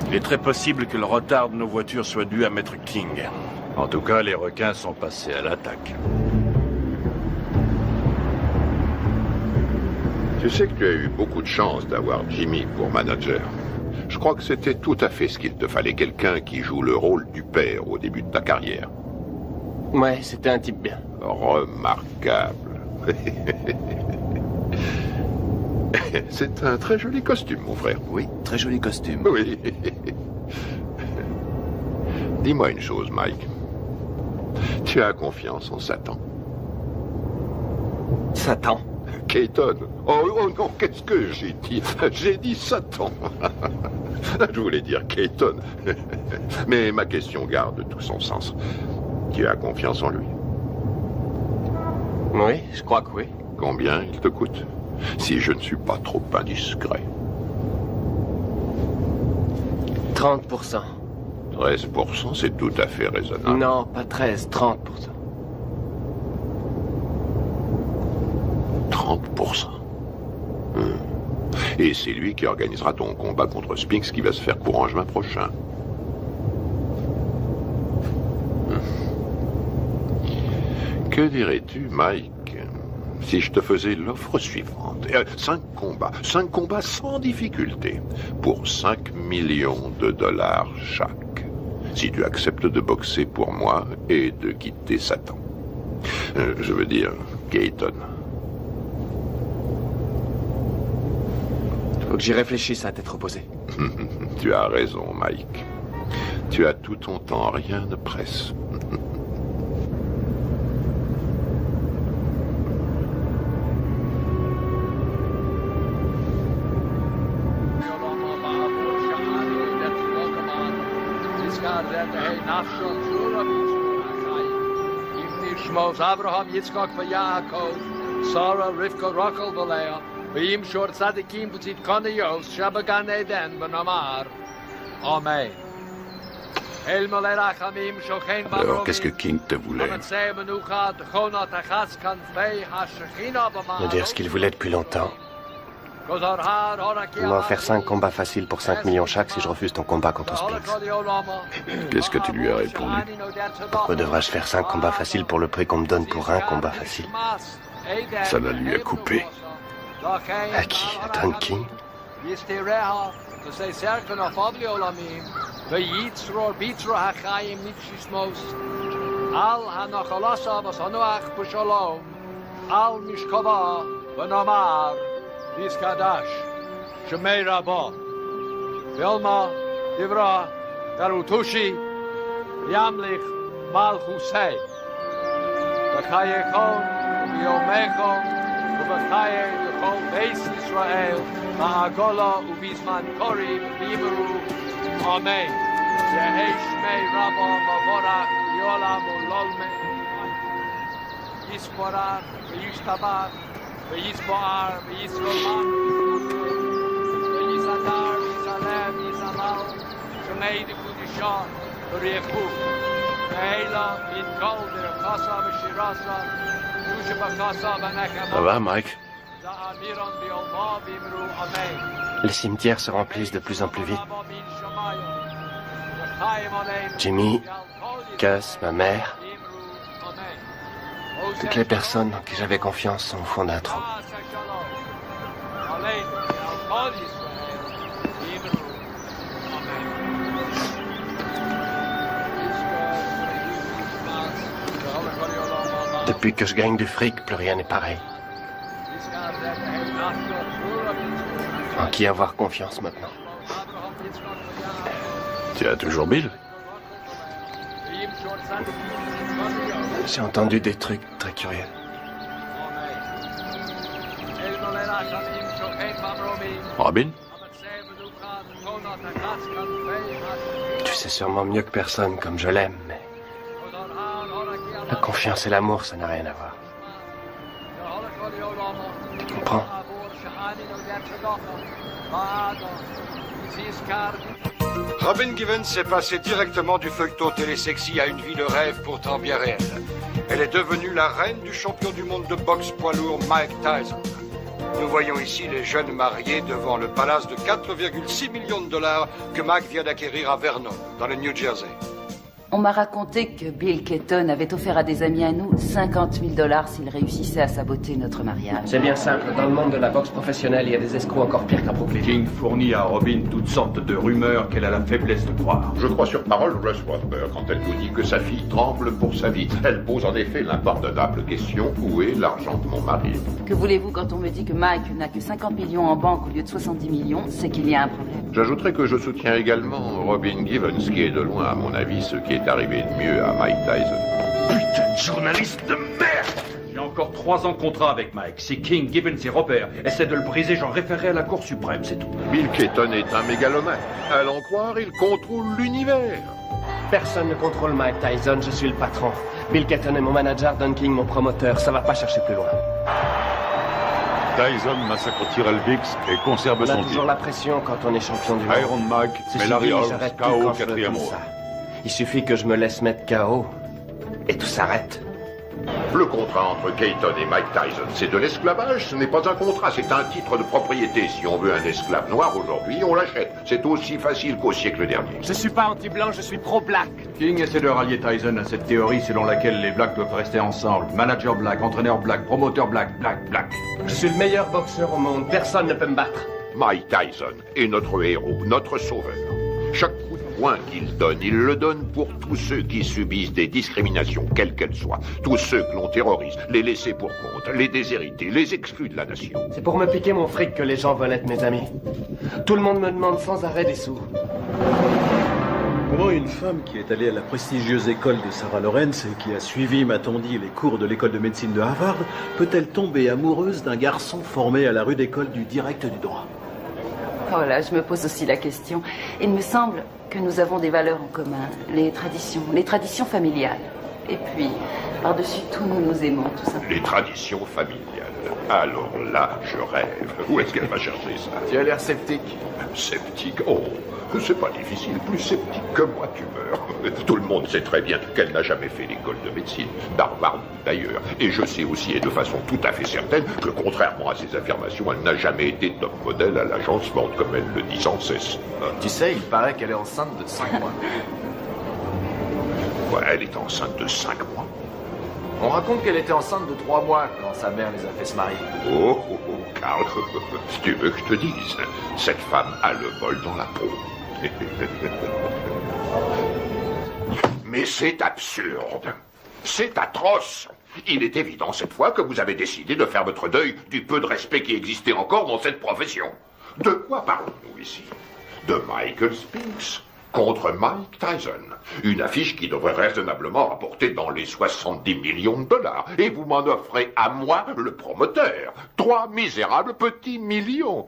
Il est très possible que le retard de nos voitures soit dû à Maître King. En tout cas, les requins sont passés à l'attaque. Tu sais que tu as eu beaucoup de chance d'avoir Jimmy pour manager. Je crois que c'était tout à fait ce qu'il te fallait, quelqu'un qui joue le rôle du père au début de ta carrière. Ouais, c'était un type bien. Remarquable. C'est un très joli costume, mon frère. Oui, très joli costume. Oui. Dis-moi une chose, Mike. Tu as confiance en Satan? Satan? Keaton. Oh non, qu'est-ce que j'ai dit? J'ai dit Satan. Je voulais dire Keaton. Mais ma question garde tout son sens. Tu as confiance en lui? Oui, je crois que oui. Combien il te coûte? Si je ne suis pas trop indiscret. 30%. 13%, c'est tout à fait raisonnable. Non, pas 13, 30%. 30%. Et c'est lui qui organisera ton combat contre Spinks qui va se faire courant juin prochain. Que dirais-tu, Mike, si je te faisais l'offre suivante? 5 combats sans difficulté, pour 5 millions de dollars chaque. Si tu acceptes de boxer pour moi et de quitter Satan. Je veux dire, Keaton. Faut que j'y réfléchisse à tête reposée. Tu as raison, Mike. Tu as tout ton temps, rien ne presse. Abraham, Yitzchak, Yaakov, Sarah, Rivka, Rachel, Leah, V'im shor tzadikim b'tzit kaniyos, shabagan eden b'namar. Amen. Alors, qu'est-ce que King te voulait? Me dire ce qu'il voulait depuis longtemps. Il m'a offert 5 combats faciles pour 5 millions chaque si je refuse ton combat contre Spinks. Qu'est-ce que tu lui as répondu? Pourquoi devrais-je faire 5 combats faciles pour le prix qu'on me donne pour un combat facile? Ça la lui a coupé. À qui? À Don King? V'yitzror bitro hachayim nitchismos. Al hanachalasa v'sanuach b'shalom. Al mishkava v'namar. Vizkadash. Shemei Rabbah. Vilma Divra Garutushi. Yamlich Malchusei. V'chayechon v'yomechon v'chaye v'chol beis Yisrael ma'agola u'bizman kori v'yimeru. Amen. Yehi Shmei Rabbah Mavorach Yolam Ulolme. Yisporach v'yishtabach v'yisboar v'yisrolam v'yisadar v'yisalem v'yisamal Shmei Dikudishah v'riechu v'heila v'yitkol v'yakasa v'shirasa v'yusha v'kasa v'nekama. Ça va, Mike? Za'amiron v'yolma v'yimru Amen. Les cimetières se remplissent de plus en plus vite. Jimmy, Gus, ma mère, toutes les personnes en qui j'avais confiance sont au fond d'un trou. Depuis que je gagne du fric, plus rien n'est pareil. En qui avoir confiance maintenant? Tu as toujours Bill? J'ai entendu des trucs très curieux. Robin? Tu sais sûrement mieux que personne comme je l'aime, mais la confiance et l'amour, ça n'a rien à voir. Tu comprends? Robin Givens s'est passée directement du feuilleton télésexy à une vie de rêve pourtant bien réelle. Elle est devenue la reine du champion du monde de boxe poids lourd Mike Tyson. Nous voyons ici les jeunes mariés devant le palace de 4,6 millions de dollars que Mike vient d'acquérir à Vernon, dans le New Jersey. On m'a raconté que Bill Keaton avait offert à des amis à nous 50 000 $ s'ils réussissaient à saboter notre mariage. C'est bien simple. Dans le monde de la boxe professionnelle, il y a des escrocs encore pires qu'à Brooklyn. King fournit à Robin toutes sortes de rumeurs qu'elle a la faiblesse de croire. Je crois sur parole Russ Wadsworth quand elle nous dit que sa fille tremble pour sa vie. Elle pose en effet l'impardonnable question: où est l'argent de mon mari? Que voulez-vous quand on me dit que Mike n'a que 50 millions en banque au lieu de 70 millions? C'est qu'il y a un problème. J'ajouterai que je soutiens également Robin Givens, qui est de loin, à mon avis, ce qui est arrivé de mieux à Mike Tyson. Putain de journaliste de merde! J'ai encore 3 ans de contrat avec Mike. Si King, Givens et Robert essaient de le briser, j'en référerai à la Cour suprême, c'est tout. Bill Keaton est un mégalomane. À l'en croire, il contrôle l'univers. Personne ne contrôle Mike Tyson, je suis le patron. Bill Keaton est mon manager, Don King mon promoteur. Ça va pas chercher plus loin. Tyson massacre Tyrell Biggs et conserve On son a titre. toujours la pression quand on est champion du monde. Iron Mike, Ceci mais Larry dit, Holmes, j'arrête tout KO quand je veux 4e comme round. ça. Il suffit que je me laisse mettre KO et tout s'arrête. Le contrat entre Keaton et Mike Tyson, c'est de l'esclavage, ce n'est pas un contrat, c'est un titre de propriété. Si on veut un esclave noir aujourd'hui, on l'achète. C'est aussi facile qu'au siècle dernier. Je suis pas anti-blanc, je suis pro-black. King essaie de rallier Tyson à cette théorie selon laquelle les blacks doivent rester ensemble. Manager black, entraîneur black, promoteur black, black. Je suis le meilleur boxeur au monde, personne ne peut me battre. Mike Tyson est notre héros, notre sauveur. Chaque coup de poing qu'il donne, il le donne pour tous ceux qui subissent des discriminations, quelles qu'elles soient. Tous ceux que l'on terrorise, les laissés pour compte, les déshérités, les exclus de la nation. C'est pour me piquer mon fric que les gens veulent être mes amis. Tout le monde me demande sans arrêt des sous. Comment une femme qui est allée à la prestigieuse école de Sarah Lawrence et qui a suivi, m'a-t-on dit, les cours de l'école de médecine de Harvard, peut-elle tomber amoureuse d'un garçon formé à la rude école du direct du droit? Oh là, je me pose aussi la question. Il me semble que nous avons des valeurs en commun, les traditions familiales. Et puis, par-dessus tout, nous nous aimons, tout simplement. Les traditions familiales. Alors là, je rêve. Où est-ce qu'elle va chercher ça? Tu as l'air sceptique. Sceptique? Oh, c'est pas difficile. Plus sceptique que moi, tu meurs. Tout le monde sait très bien qu'elle n'a jamais fait l'école de médecine. Barbare d'ailleurs. Et je sais aussi, et de façon tout à fait certaine, que contrairement à ses affirmations, elle n'a jamais été top modèle à l'agencement, comme elle le dit sans cesse. Tu sais, il paraît qu'elle est enceinte de 5 mois. Ouais, elle est enceinte de 5 mois. On raconte qu'elle était enceinte de 3 mois quand sa mère les a fait se marier. Oh, Karl, si tu veux que je te dise, cette femme a le bol dans la peau. mais c'est absurde. C'est atroce. Il est évident cette fois que vous avez décidé de faire votre deuil du peu de respect qui existait encore dans cette profession. De quoi parlons-nous ici? De Michael Spinks contre Mike Tyson. Une affiche qui devrait raisonnablement rapporter dans les 70 millions de dollars. Et vous m'en offrez à moi, le promoteur, 3 misérables petits millions.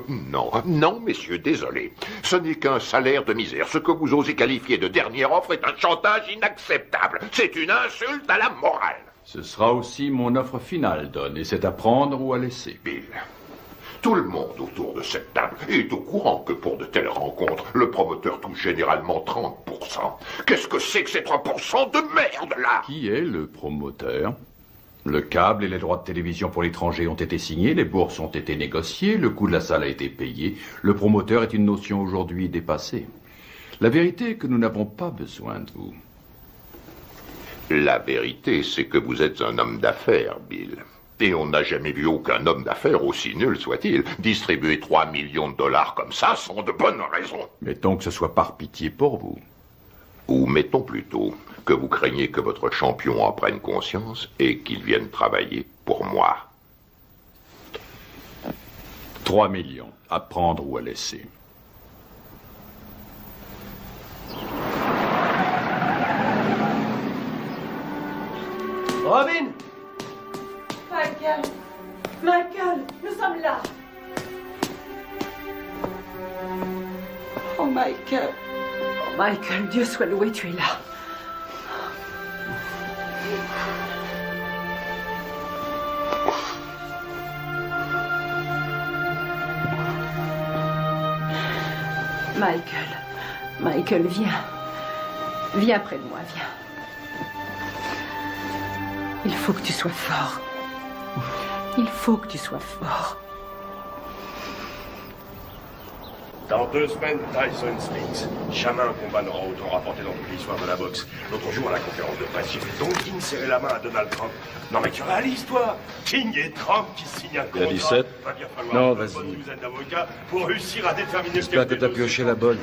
Non, non, messieurs, désolé. Ce n'est qu'un salaire de misère. Ce que vous osez qualifier de dernière offre est un chantage inacceptable. C'est une insulte à la morale. Ce sera aussi mon offre finale, Don, et c'est à prendre ou à laisser. Bill, tout le monde autour de cette table est au courant que pour de telles rencontres, le promoteur touche généralement 30%. Qu'est-ce que c'est que ces 3% de merde, là? Qui est le promoteur? Le câble et les droits de télévision pour l'étranger ont été signés, les bourses ont été négociées, le coût de la salle a été payé. Le promoteur est une notion aujourd'hui dépassée. La vérité est que nous n'avons pas besoin de vous. La vérité, c'est que vous êtes un homme d'affaires, Bill. Et on n'a jamais vu aucun homme d'affaires, aussi nul soit-il, distribuer 3 millions de dollars comme ça sans de bonnes raisons. Mettons que ce soit par pitié pour vous. Ou mettons plutôt que vous craignez que votre champion en prenne conscience et qu'il vienne travailler pour moi. 3 millions, à prendre ou à laisser. Robin! Michael! Michael, nous sommes là! Oh, Michael. Oh, Michael, Dieu soit loué, tu es là. Michael. Michael, viens. Viens près de moi, viens. Il faut que tu sois fort. Il faut que tu sois fort. Dans 2 semaines, Tyson Spinks. Jamais un combat n'aura autant rapporté dans toute l'histoire de la boxe. L'autre jour, à la conférence de presse, j'ai vu Don King serrer la main à Donald Trump. Non mais tu réalises, toi? King et Trump qui signent un contrat. Il y a 17? Va bien falloir Non, une vas-y. bonne douzaine d'avocats pour réussir à déterminer J'espère que t'as pioché la bonne.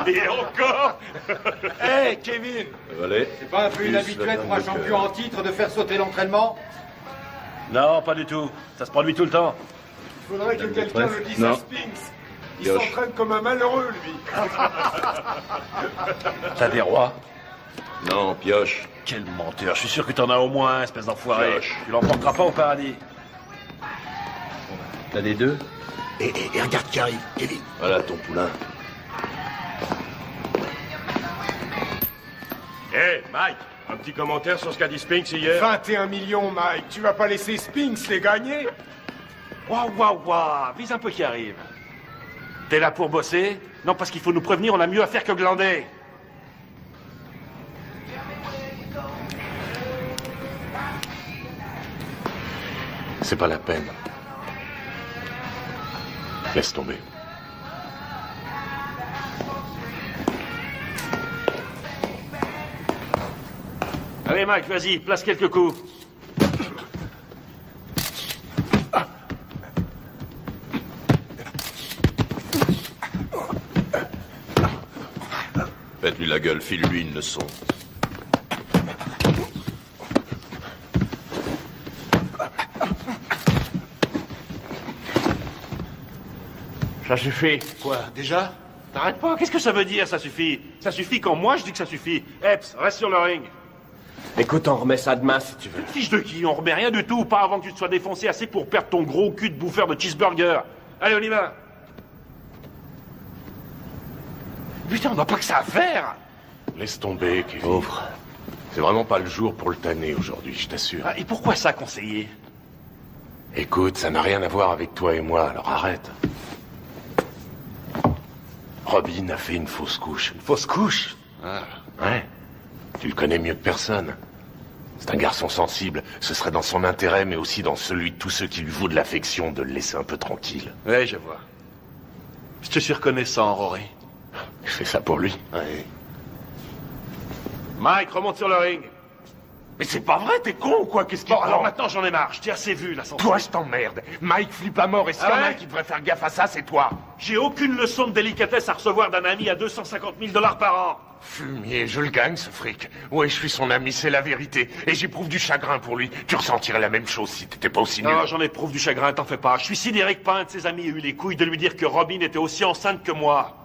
Et encore. Hé, Kevin! Allez. C'est pas un peu inhabituel pour un champion en titre de faire sauter l'entraînement? Non, pas du tout. Ça se produit tout le temps. Il faudrait que quelqu'un le dise à Spinks. Il Pioche. s'entraîne comme un malheureux, lui. T'as des rois? Non, pioche. Quel menteur. Je suis sûr que t'en as au moins un, espèce d'enfoiré. Pioche. Tu l'emporteras pas au paradis. T'as des deux? Et regarde qui arrive, Kevin. Voilà ton poulain. Hé, Mike, un petit commentaire sur ce qu'a dit Spinks hier? 21 millions, Mike. Tu vas pas laisser Spinks les gagner? Waouh, waouh, waouh. Vise un peu qui arrive. T'es là pour bosser? Non, parce qu'il faut nous prévenir, on a mieux à faire que glander. C'est pas la peine. Laisse tomber. Allez, Mike, vas-y, place quelques coups. Faites-lui la gueule, file-lui une leçon. Ça suffit. Quoi, déjà? T'arrêtes pas, qu'est-ce que ça veut dire, ça suffit? Ça suffit quand moi je dis que ça suffit. Epps, reste sur le ring. Écoute, on remet ça demain si tu veux. Fiche de qui? On remet rien du tout, pas avant que tu te sois défoncé assez pour perdre ton gros cul de bouffeur de cheeseburger. Allez, on y va. Putain, on n'a pas que ça à faire. Laisse tomber, Kevin. Pauvre. C'est vraiment pas le jour pour le tanner aujourd'hui, je t'assure. Ah, et pourquoi ça, conseiller? Écoute, ça n'a rien à voir avec toi et moi, alors arrête. Robin a fait une fausse couche. Une fausse couche? Ah, ouais. Tu le connais mieux que personne. C'est un garçon sensible. Ce serait dans son intérêt, mais aussi dans celui de tous ceux qui lui vouent de l'affection, de le laisser un peu tranquille. Ouais, je vois. Je te suis reconnaissant, Rory. Je fais ça pour lui. Ouais. Mike, remonte sur le ring. Mais c'est pas vrai, t'es con ou quoi? Qu'est-ce qui... Bon, alors maintenant j'en ai marre, je t'ai assez vu là. Toi, je t'emmerde. Mike flippe à mort et s'il y en a un qui devrait faire gaffe à ça, c'est toi. J'ai aucune leçon de délicatesse à recevoir d'un ami à 250 000 $ par an. Fumier, je le gagne ce fric. Ouais, je suis son ami, c'est la vérité. Et j'éprouve du chagrin pour lui. Tu ressentirais la même chose si t'étais pas aussi nul. Non, j'en éprouve du chagrin, t'en fais pas. Je suis sidéré que pas un de ses amis ait eu les couilles de lui dire que Robin était aussi enceinte que moi.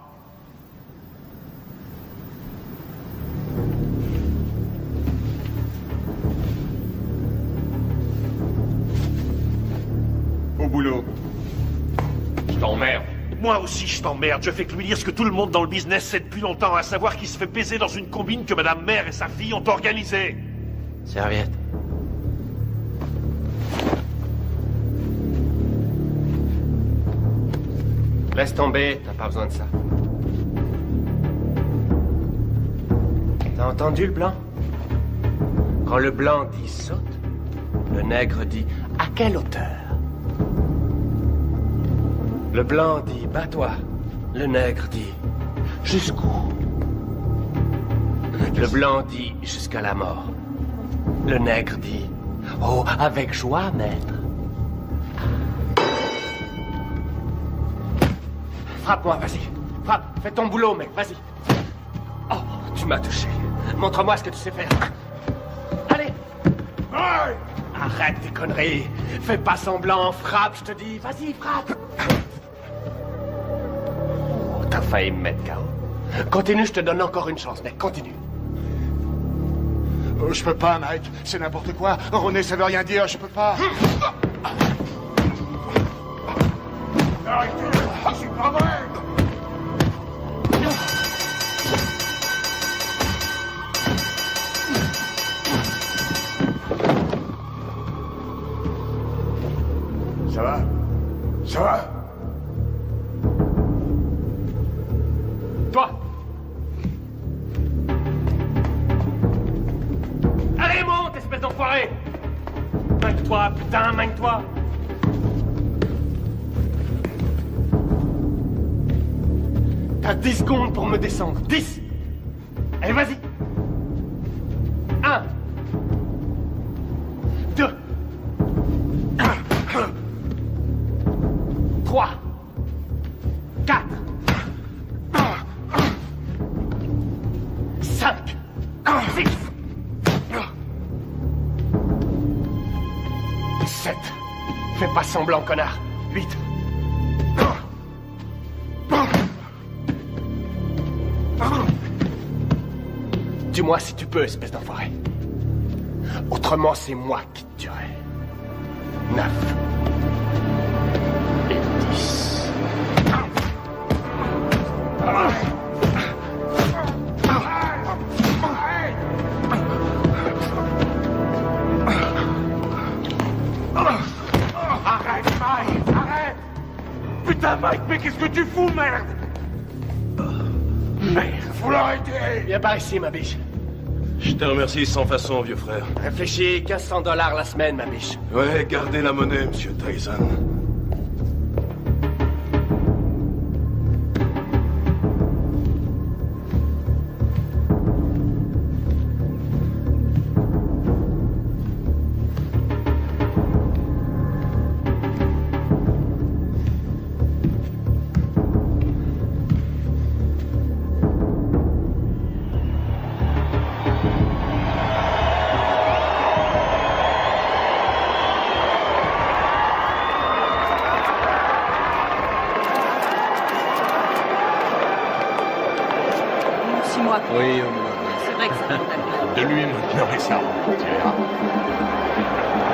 Au boulot. Je t'emmerde. Moi aussi, je t'emmerde. Je fais que lui dire ce que tout le monde dans le business sait depuis longtemps, à savoir qu'il se fait baiser dans une combine que Madame Mère et sa fille ont organisée. Serviette. Laisse tomber, t'as pas besoin de ça. T'as entendu le blanc? Quand le blanc dit saute, le nègre dit à quelle hauteur? Le blanc dit bats-toi, le nègre dit jusqu'où? Le blanc dit jusqu'à la mort. Le nègre dit oh, avec joie, maître. Frappe-moi, vas-y. Frappe, fais ton boulot, mec, vas-y. Oh, tu m'as touché. Montre-moi ce que tu sais faire. Allez. Arrête tes conneries. Fais pas semblant, frappe, je te dis. Vas-y, frappe. Oh, t'as failli me mettre KO. Continue, je te donne encore une chance, mec, continue. Je peux pas, Mike. C'est n'importe quoi. René, ça veut rien dire, je peux pas. Arrêtez, c'est pas vrai. Ça va? Ça va? Toi! Allez, monte, espèce d'enfoiré! Manque-toi, putain, manque-toi! T'as 10 secondes pour me descendre. 10! Allez, vas-y! 1 2 3 4 5 6 7 Fais pas semblant, connard. 8 Dis-moi si tu peux, espèce d'enfoiré. Autrement, c'est moi qui te tuerai. 9 et 10. Arrête, Mike, arrête. Putain, Mike, mais qu'est-ce que tu fous, merde? Merde, faut l'arrêter. Viens par ici, ma biche. Je te remercie sans façon, vieux frère. Réfléchis, 1500 $ la semaine, ma biche. Ouais, gardez la monnaie, monsieur Tyson. Oui, c'est vrai que ça De lui maintenant, et ça. Tu verras.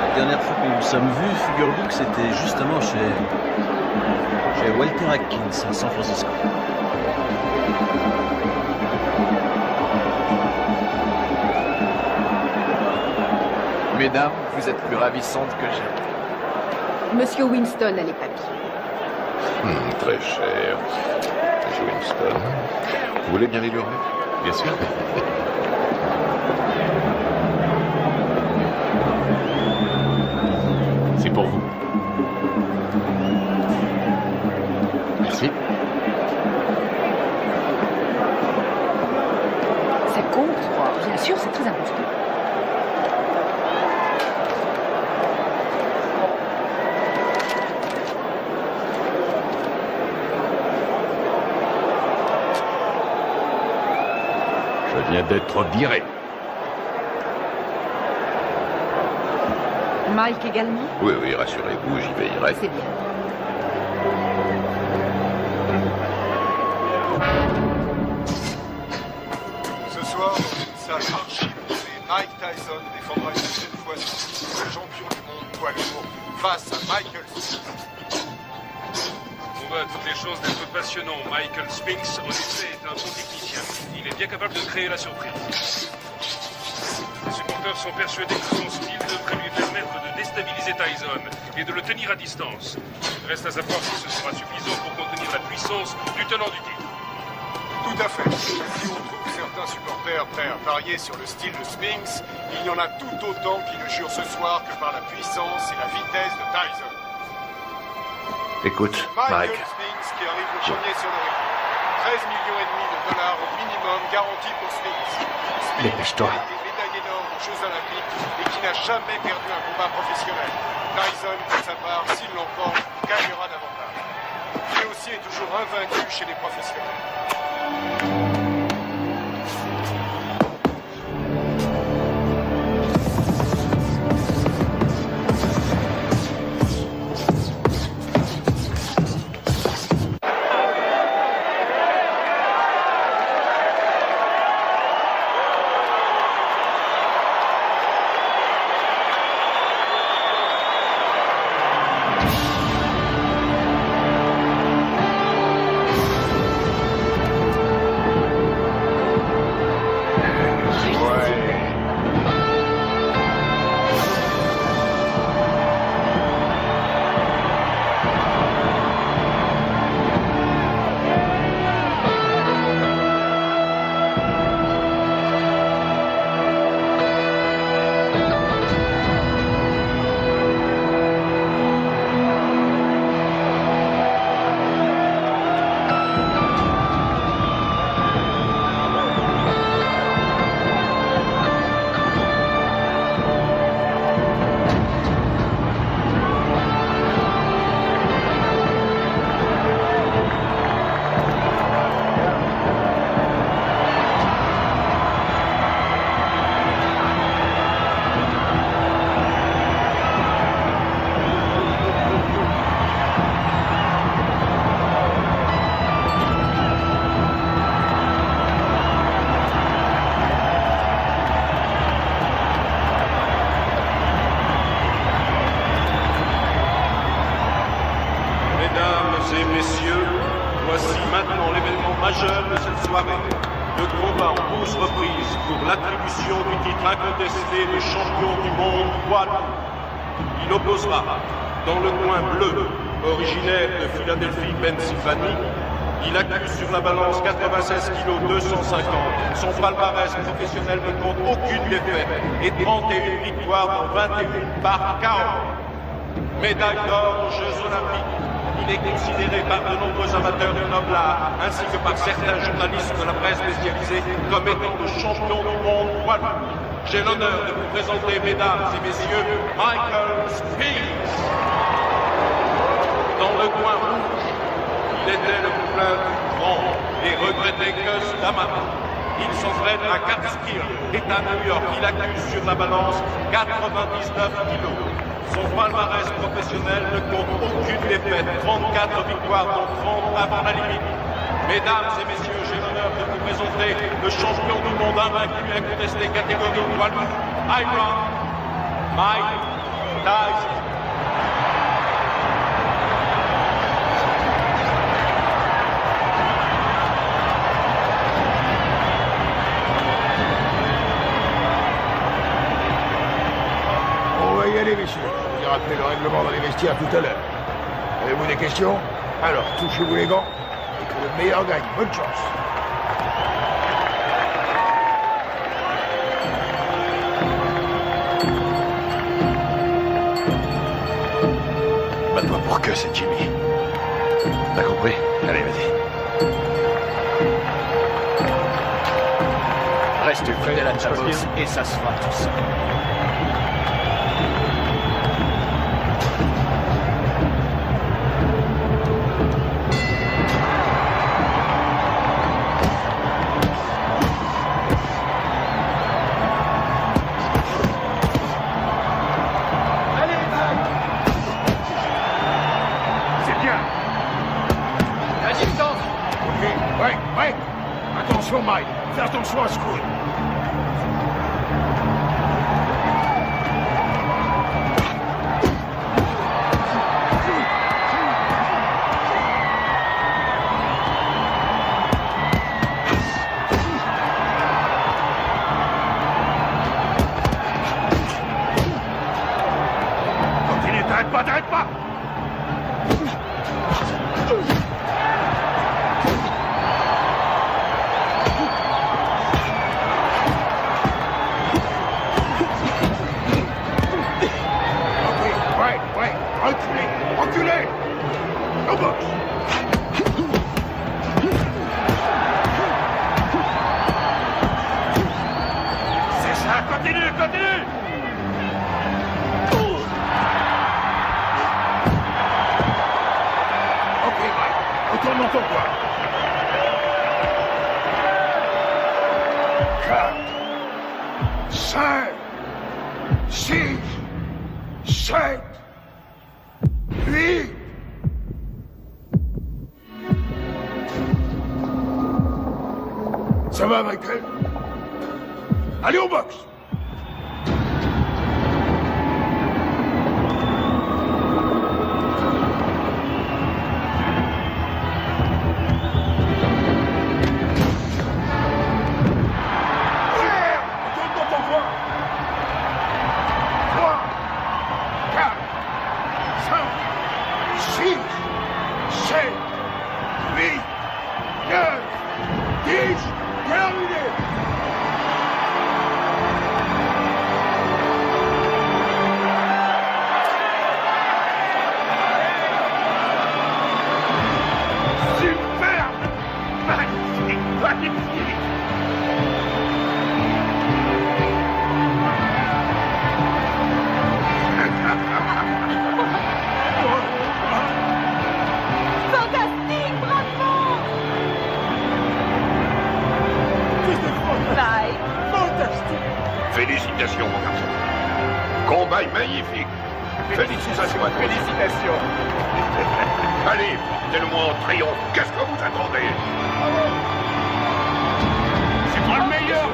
La dernière fois que nous nous sommes vus, figure-vous que c'était justement chez Walter Atkins à San Francisco. Mesdames, vous êtes plus ravissantes que jamais. Monsieur Winston a les papiers. Très cher. Monsieur Winston. Vous voulez bien les lui remettre? Bien sûr. C'est pour vous. Merci. Ça compte? Bien sûr, c'est très important. Je viens d'être viré. Mike également? Oui, oui, rassurez-vous, j'y veillerai. C'est bien. Ce soir, dans une salle archi-bombée, Mike Tyson défendra une deuxième fois son titre de champion du monde poids lourd face à Michael Spinks. On voit à toutes les chances d'être passionnant. Michael Spinks, en effet, est un bon technicien. Il est bien capable de créer la surprise. Les supporters sont persuadés que son style devrait lui permettre de déstabiliser Tyson et de le tenir à distance. Reste à savoir si ce sera suffisant pour contenir la puissance du tenant du titre. Tout à fait. Si on trouve certains supporters prêts à parier sur le style de Spinks, il y en a tout autant qui ne jurent ce soir que par la puissance et la vitesse de Tyson. Écoute, Michael Mike. Spinks qui arrive le premier sur le ring. 13,5 millions de dollars au minimum garantis pour Spinks. Spinks Dépêche-toi. a été médaillé d'or aux Jeux Olympiques et qui n'a jamais perdu un combat professionnel. Tyson, pour sa part, s'il l'emporte, gagnera davantage. Lui aussi est toujours invaincu chez les professionnels. Incontesté de champion du monde poids lourd. Il opposera, dans le coin bleu, originaire de Philadelphie, Pennsylvanie, il accuse sur la balance 96 kg 250. Son palmarès professionnel ne compte aucune défaite et 31 victoires dans 21 par KO. Médaille d'or aux Jeux Olympiques. Il est considéré par de nombreux amateurs du noble art, ainsi que par certains journalistes de la presse spécialisée, comme étant le champion du monde poids lourd. J'ai l'honneur de vous présenter, mesdames et messieurs, Michael Spinks. Dans le coin rouge, il était le poulain du grand et regretté Gus D'Amato. Il s'entraîne à Catskill, État New York. Il accuse sur la balance 99 kilos. Son palmarès professionnel ne compte aucune défaite, 34 victoires dont 30 avant la limite. Mesdames et messieurs, j'ai l'honneur de vous présenter le champion du monde invaincu incontesté catégorie poids lourd, Iron Mike Tyson. On va y aller, messieurs. Je vais rappeler le règlement dans les vestiaires tout à l'heure. Avez-vous des questions? Alors, touchez-vous les gants et que le meilleur gagne. Bonne chance. Bats-toi pour que c'est Jimmy. T'as compris? Allez, vas-y. Reste fidèle à ta bosse et ça se fera tout seul. Attention, Mike. Fais attention à ce coup. Continue, t'arrêtes pas, t'arrêtes pas. Reculez! Au box! C'est ça, continue, continue! Ok, Mike, retourne dans ton coin. 4, 5, 6, 7, 8. Ça va, Michael? Allez au box! Retourne dans ton coin! 3, 4, 5, 6, 7, 8, 9, 10, terminé! Superbe! Magnifique! Magnifique! Fantastique, bravo! Mike, fantastique! Félicitations, mon garçon. Combat magnifique. Félicitations à tous. Félicitations. Allez, portez-le-moi en triomphe. Qu'est-ce que vous attendez? C'est moi le meilleur!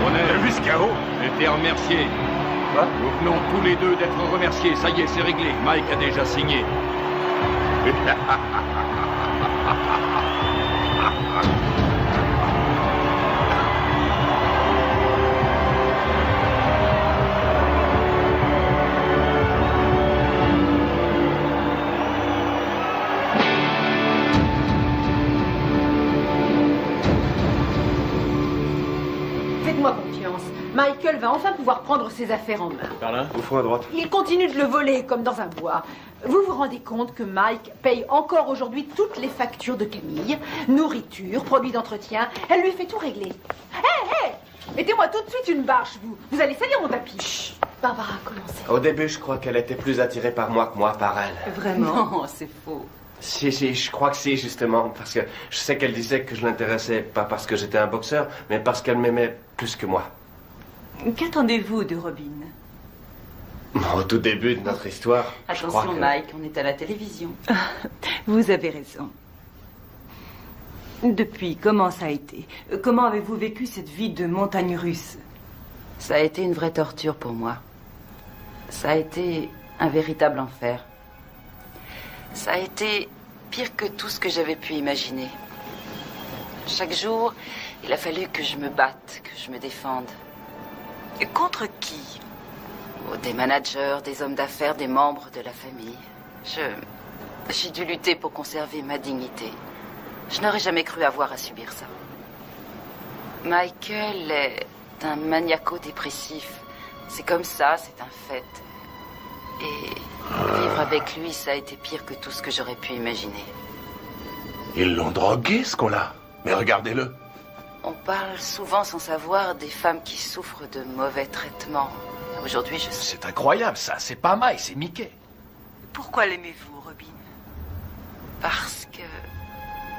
On a vu ce chaos. Été remercié. Nous venons tous les deux d'être remerciés. Ça y est, c'est réglé. Mike a déjà signé. Faites-moi confiance. Michael va enfin pouvoir prendre ses affaires en main. Par là, au fond à droite. Il continue de le voler comme dans un bois. Vous vous rendez compte que Mike paye encore aujourd'hui toutes les factures de Camille, nourriture, produits d'entretien. Elle lui fait tout régler. Hé, hé! Mettez-moi tout de suite une bâche, vous. Vous allez salir mon tapis. Chut. Barbara, commencez. Au début, je crois qu'elle était plus attirée par moi que moi par elle. Vraiment? Non, c'est faux. Si, je crois que si, justement, parce que je sais qu'elle disait que je l'intéressais pas parce que j'étais un boxeur, mais parce qu'elle m'aimait plus que moi. Qu'attendez-vous de Robin? Au tout début de notre histoire, je crois Attention, que... Mike, on est à la télévision. Vous avez raison. Depuis, comment ça a été? Comment avez-vous vécu cette vie de montagne russe? Ça a été une vraie torture pour moi. Ça a été un véritable enfer. Ça a été pire que tout ce que j'avais pu imaginer. Chaque jour, il a fallu que je me batte, que je me défende. Et contre qui? Oh, des managers, des hommes d'affaires, des membres de la famille. J'ai dû lutter pour conserver ma dignité. Je n'aurais jamais cru avoir à subir ça. Michael est un maniaco-dépressif. C'est comme ça, c'est un fait. Et vivre avec lui, ça a été pire que tout ce que j'aurais pu imaginer. Ils l'ont drogué, ce con-là. Mais regardez-le. On parle souvent sans savoir des femmes qui souffrent de mauvais traitements. Aujourd'hui, je sais. C'est incroyable, ça. C'est pas Mike, c'est Mickey. Pourquoi l'aimez-vous, Robin? Parce que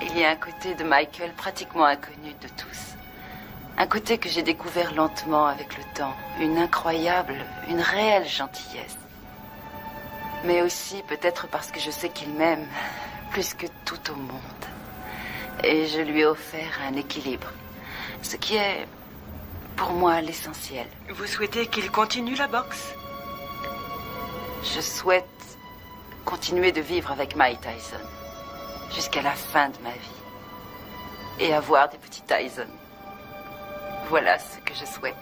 il y a un côté de Michael pratiquement inconnu de tous. Un côté que j'ai découvert lentement avec le temps. Une incroyable, une réelle gentillesse. Mais aussi peut-être parce que je sais qu'il m'aime plus que tout au monde. Et je lui ai offert un équilibre. Ce qui est, pour moi, l'essentiel. Vous souhaitez qu'il continue la boxe? Je souhaite continuer de vivre avec Mike Tyson. Jusqu'à la fin de ma vie. Et avoir des petits Tyson. Voilà ce que je souhaite.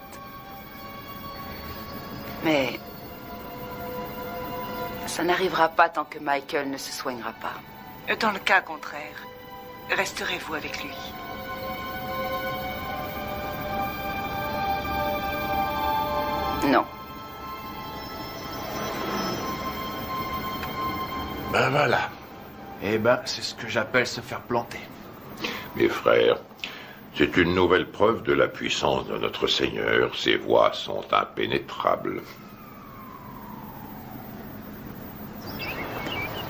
Mais ça n'arrivera pas tant que Michael ne se soignera pas. Dans le cas contraire, resterez-vous avec lui? Non. Ben voilà. Eh ben, c'est ce que j'appelle se faire planter. Mes frères, c'est une nouvelle preuve de la puissance de notre Seigneur. Ses voies sont impénétrables.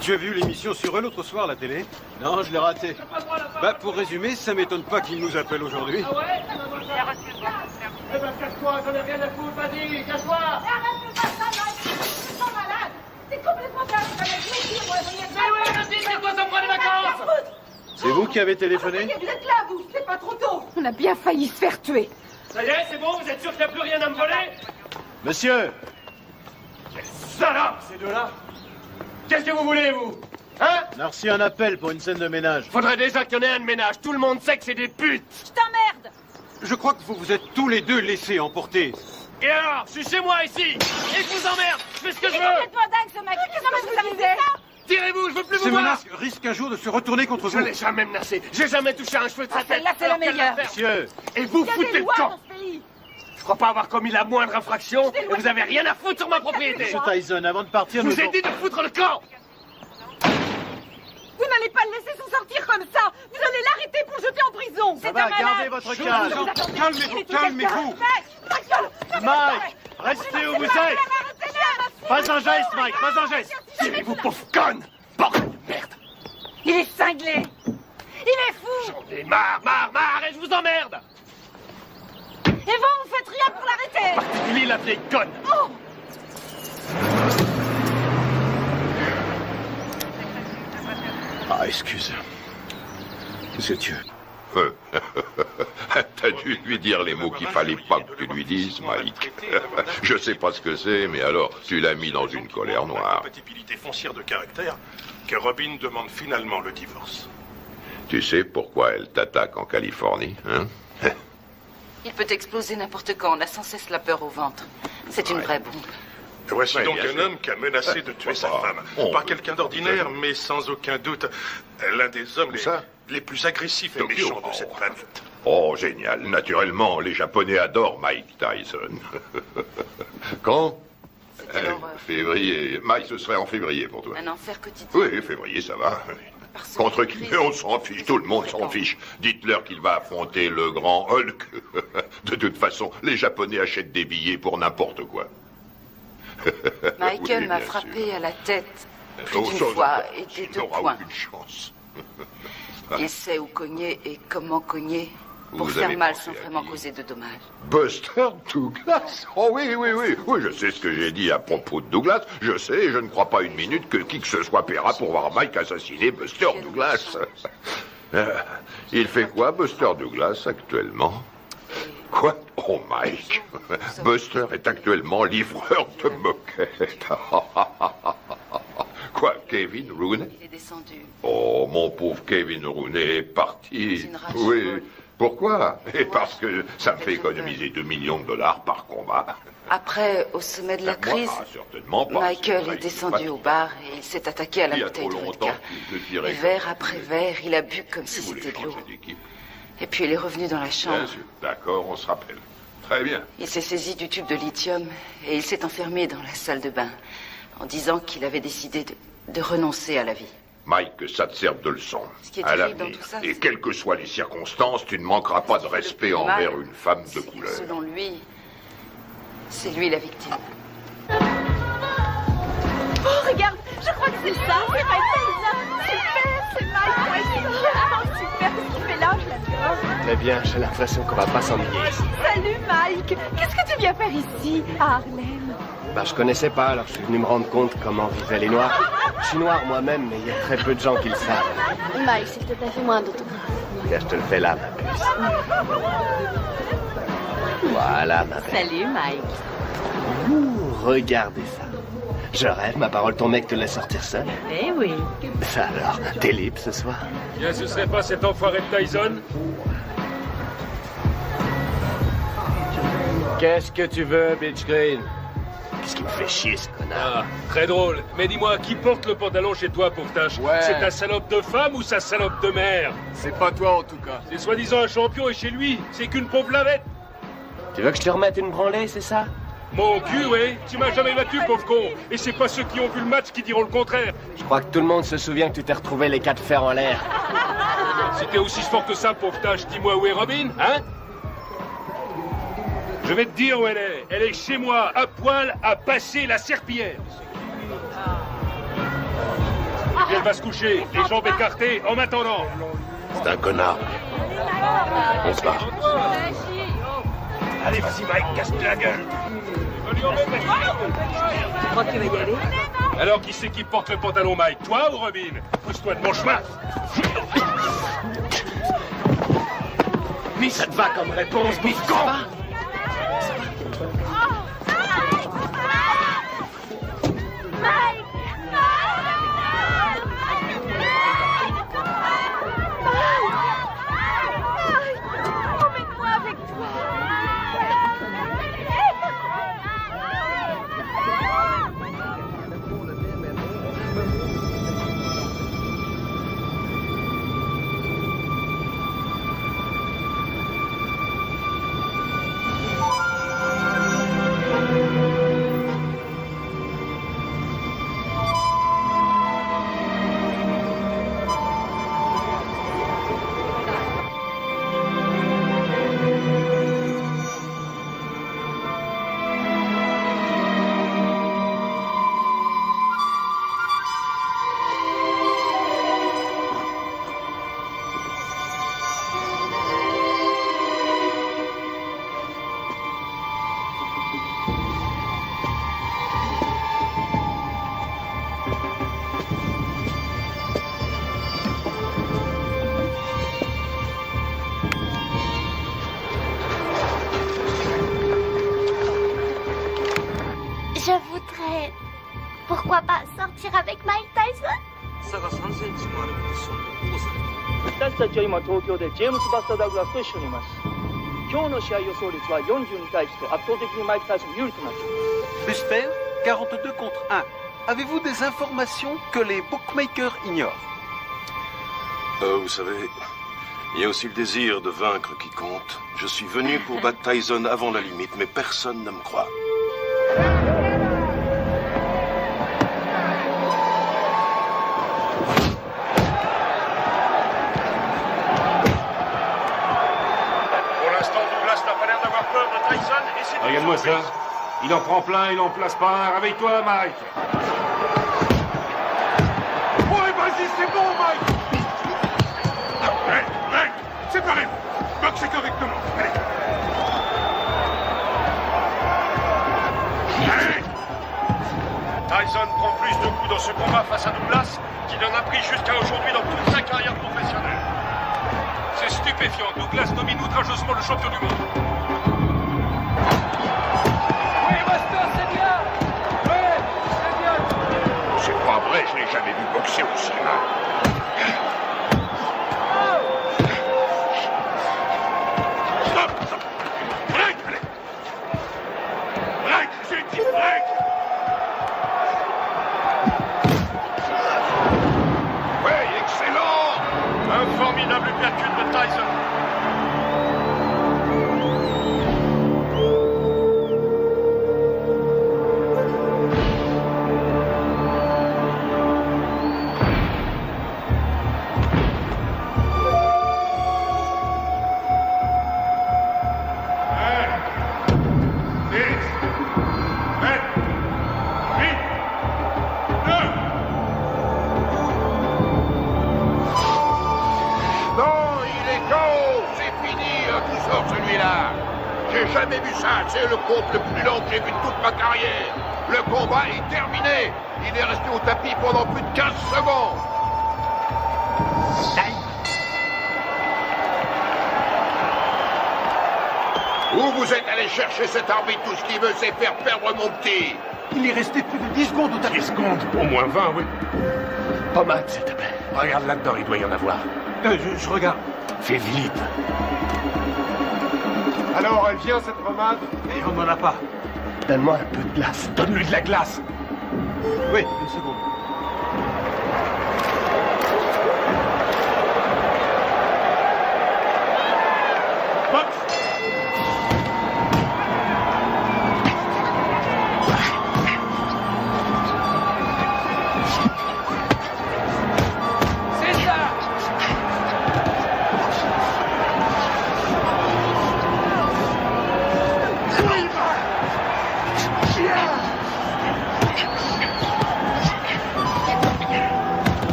Tu as vu l'émission sur eux l'autre soir, la télé? Non, je l'ai raté. Bah, pour résumer, ça m'étonne pas qu'ils nous appellent aujourd'hui. Ah ouais? Eh ben, casse-toi, j'en ai rien à foutre, vas-y, casse-toi! Arrête, c'est pas ça, c'est pas malade! C'est complètement dingue, ça va être moi, mais ouais, vas-y, c'est quoi, ça prend des vacances? C'est vous qui avez téléphoné? Vous êtes là, vous, c'est pas trop tôt. On a bien failli se faire tuer. Ça y est, c'est bon, vous êtes sûr qu'il n'y a plus rien à me voler? Monsieur! Quelle salope, ces deux-là! Qu'est-ce que vous voulez, vous? Hein? On a reçu un appel pour une scène de ménage. Faudrait déjà qu'il y en ait un de ménage. Tout le monde sait que c'est des putes. Je t'emmerde! Je crois que vous vous êtes tous les deux laissés emporter. Et alors? Je suis chez moi, ici. Et je vous emmerde. Je fais ce que je veux. C'est complètement dingue, ce mec. Qu'est-ce que vous avez fait ça? Tirez-vous, je veux plus vous Ces voir. menaces risquent un jour de se retourner contre vous. Je l'ai jamais menacé. J'ai jamais touché un cheveu de sa tête. Celle-là, c'est la Alors qu'elle meilleure. va faire. Monsieur! Et vous Il y a foutez des le lois camp. dans ce pays. Je crois pas avoir commis la moindre infraction. Et vous avez rien à foutre sur ma propriété. Monsieur Tyson, avant de partir, Je nous vous ai dit de foutre le camp. Vous n'allez pas le laisser s'en sortir comme ça. Vous allez l'arrêter pour le jeter en prison. Ça va, gardez votre calme. Calmez-vous, calmez-vous. Mike, restez où vous êtes. Pas un geste, Mike, pas un geste. Tirez-vous, pauvre conne. Bordel de merde. Il est cinglé. Il est fou. J'en ai marre, et je vous emmerde. Et vous, vous faites rien pour l'arrêter. En particulier la vieille conne. Oh. Ah, excuse. Monsieur Dieu. T'as dû lui dire les mots qu'il fallait pas que tu lui dises, Mike. Je sais pas ce que c'est, mais alors, tu l'as mis dans une colère noire. Compatibilité foncière de caractère que Robin demande finalement le divorce. Tu sais pourquoi elle t'attaque en Californie, hein? Il peut exploser n'importe quand. On a sans cesse la peur au ventre. C'est une vraie bombe. Voici Ouais, donc bien un sûr. homme qui a menacé de tuer sa femme. Pas quelqu'un d'ordinaire, mais sans aucun doute l'un des hommes les plus agressifs et méchants de cette planète. Oh, génial. Naturellement, les Japonais adorent Mike Tyson. Quand? Février. Mike, ce serait en février pour toi. Un enfer quotidien. Oui, février, ça va. Contre qui? Mais on s'en fiche, tout le monde s'en fiche. Dites-leur qu'il va affronter le grand Hulk. De toute façon, les Japonais achètent des billets pour n'importe quoi. Michael Oui, m'a bien frappé sûr. à la tête plus Oh, d'une ça, fois non, et des tu deux n'auras points. aucune chance. Il sait où cogner et comment cogner pour Vous faire avez mal pensé sans à vraiment qui? causer de dommages. Buster Douglas? Oh oui, je sais ce que j'ai dit à propos de Douglas. Je sais, et je ne crois pas une minute que qui que ce soit paiera pour voir Mike assassiner Buster Douglas. Il fait quoi, Buster Douglas, actuellement? Quoi? Oh, Mike. Buster est actuellement livreur de moquettes. Quoi, Kevin Rooney? Il est descendu. Oh, mon pauvre Kevin Rooney est parti. une rage Oui. folle. Pourquoi? Et parce que ça me fait économiser 2 millions de dollars par combat. Après, au sommet de la Moi, crise, certainement pas. Michael C'est est descendu au bar et il s'est attaqué à la Il y a bouteille trop de longtemps vodka. qu'il te tirait Et comme verre ça. après verre, il a bu comme si c'était de l'eau. Et puis il est revenu dans la Bien chambre. sûr. D'accord, on se rappelle. Très bien. Il s'est saisi du tube de lithium et il s'est enfermé dans la salle de bain en disant qu'il avait décidé de renoncer à la vie. Mike, que ça te serve de leçon. Ce qui est à terrible l'avenir. dans tout ça, Et c'est- quelles que soient les circonstances, tu ne manqueras pas de respect mal, envers une femme de couleur. Selon lui, c'est lui la victime. Oh, regarde, je crois que c'est ça. C'est Mike Tyson. Super, c'est Mike Tyson. Oh, super, qu'est-ce qu'il fait là? Je l'adore. Très bien, j'ai l'impression qu'on va pas s'ennuyer ici. Salut, Mike. Qu'est-ce que tu viens faire ici, à Harlem? Bah, je connaissais pas, alors je suis venu me rendre compte comment vivaient les Noirs. Je suis noir moi-même, mais il y a très peu de gens qui le savent. Mike, s'il te plaît, fais-moi un autographe. Tiens, je te le fais là, ma puce. Voilà, ma belle. Salut, Mike. Ouh, regardez ça. Je rêve, ma parole, ton mec te laisse sortir seul. Eh oui. Ça alors, t'es libre ce soir? Bien, ce serait pas cet enfoiré de Tyson? Qu'est-ce que tu veux, Bitch Green? Qu'est-ce qui me fait chier, ce connard? Ah, très drôle. Mais dis-moi, qui porte le pantalon chez toi pour tâche? Ouais. C'est ta salope de femme ou sa salope de mère? C'est pas toi en tout cas. C'est soi-disant un champion et chez lui, c'est qu'une pauvre lavette. Tu veux que je te remette une branlée, c'est ça? Mon cul, oui. Tu m'as jamais battu, pauvre con. Et c'est pas ceux qui ont vu le match qui diront le contraire. Je crois que tout le monde se souvient que tu t'es retrouvé les 4 fers en l'air. Si t'es aussi fort que ça, pauvre tâche, dis-moi où est Robin, hein? Je vais te dire où elle est. Elle est chez moi, à poil, à passer la serpillière. Et elle va se coucher, les jambes écartées, en m'attendant. C'est un connard. On se barre. Allez, vas-y, Mike, casse-toi la gueule. Tu crois que tu vas y aller? Alors, qui c'est qui porte le pantalon, Mike? Toi ou Robin? Pousse-toi de mon chemin. Mais ça te va comme réponse, bif con! Je voudrais... Pourquoi pas sortir avec Mike Tyson? 差が3センチもあるポジションで保護されている。私たちは今東京でジェームス・バスター・ダグラスと一緒にいます。今日の試合予想率は40に対して圧倒的にマイク・タイソン有利となっています。 Buster, 42 contre 1. Avez-vous des informations que les bookmakers ignorent? Vous savez, il y a aussi le désir de vaincre qui compte. Je suis venu pour battre Tyson avant la limite, mais personne ne me croit. Pour l'instant, Douglas n'a pas l'air d'avoir peur de Tyson et c'est... Regarde-moi ça. Il en prend plein, il en place pas un. Réveille-toi, Mike. Ouais, vas-y, c'est bon, Mike. Mike, séparez-vous. Boxez correctement. Allez. Allez. Tyson prend plus de coups dans ce combat face à Douglas qu'il en a pris jusqu'à aujourd'hui dans toute sa carrière professionnelle. C'est stupéfiant. Douglas domine outrageusement le champion du monde. C'est pas vrai, je l'ai jamais vu boxer aussi mal. Stop, stop. Break, allez. Break, j'ai dit break. Oui, excellent. Un formidable uppercut de Tyson. J'ai jamais vu ça, c'est le compte le plus long que j'ai vu de toute ma carrière. Le combat est terminé. Il est resté au tapis pendant plus de 15 secondes. Où vous êtes allé chercher cet arbitre? Tout ce qu'il veut, c'est faire perdre mon petit. Il est resté plus de 10 secondes au tapis. 10 secondes? Au moins 20, oui. Pommade, s'il te plaît. Regarde là-dedans, il doit y en avoir. Je regarde. Fais vite. Alors, elle vient, cette pommade? Et on n'en a pas. Donne-moi un peu de glace. Donne-lui de la glace. Oui, une seconde.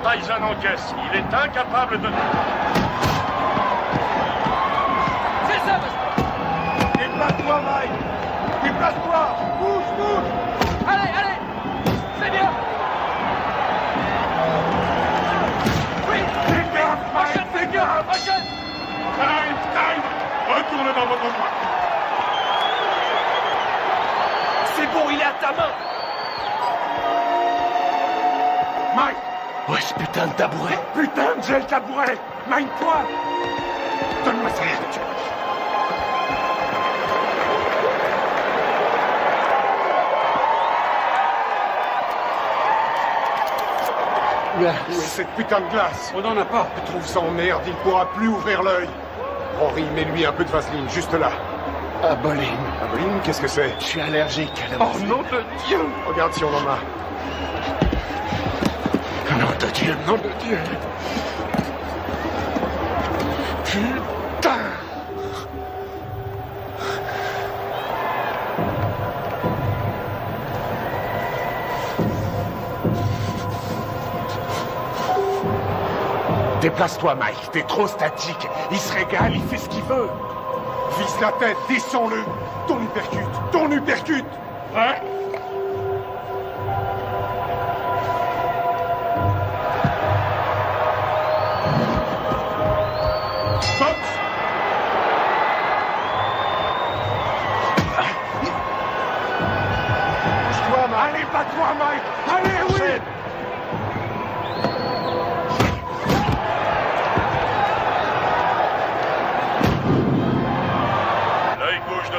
Tyson encaisse. Il est incapable de... C'est ça, Buster! Déplace-toi, Mike! Déplace-toi! Bouge, bouge! Allez, allez! C'est bien! Oui! Fais gaffe, Mike! Fais gaffe! Prochaine! Time! Retourne dans votre coin! C'est bon, il est à ta main! Mike! Ouais, ce putain de tabouret! Putain, j'ai le tabouret! Mine-toi! Donne-moi ça! Où est cette putain de glace? On n'en a pas. Je trouve ça en merde, il pourra plus ouvrir l'œil. Henri, mets-lui un peu de vaseline, juste là. Aboline. Aboline, qu'est-ce que c'est? Je suis allergique à la Oh nom de Dieu! Regarde si on en a. Nom de Dieu, nom de Dieu! Putain! Déplace-toi, Mike. T'es trop statique. Il se régale, il fait ce qu'il veut. Vise la tête, descends-le. Ton uppercut, ton uppercut. Hein? Bouge-toi, Mike. Allez, bats-toi, Mike. Allez, oui.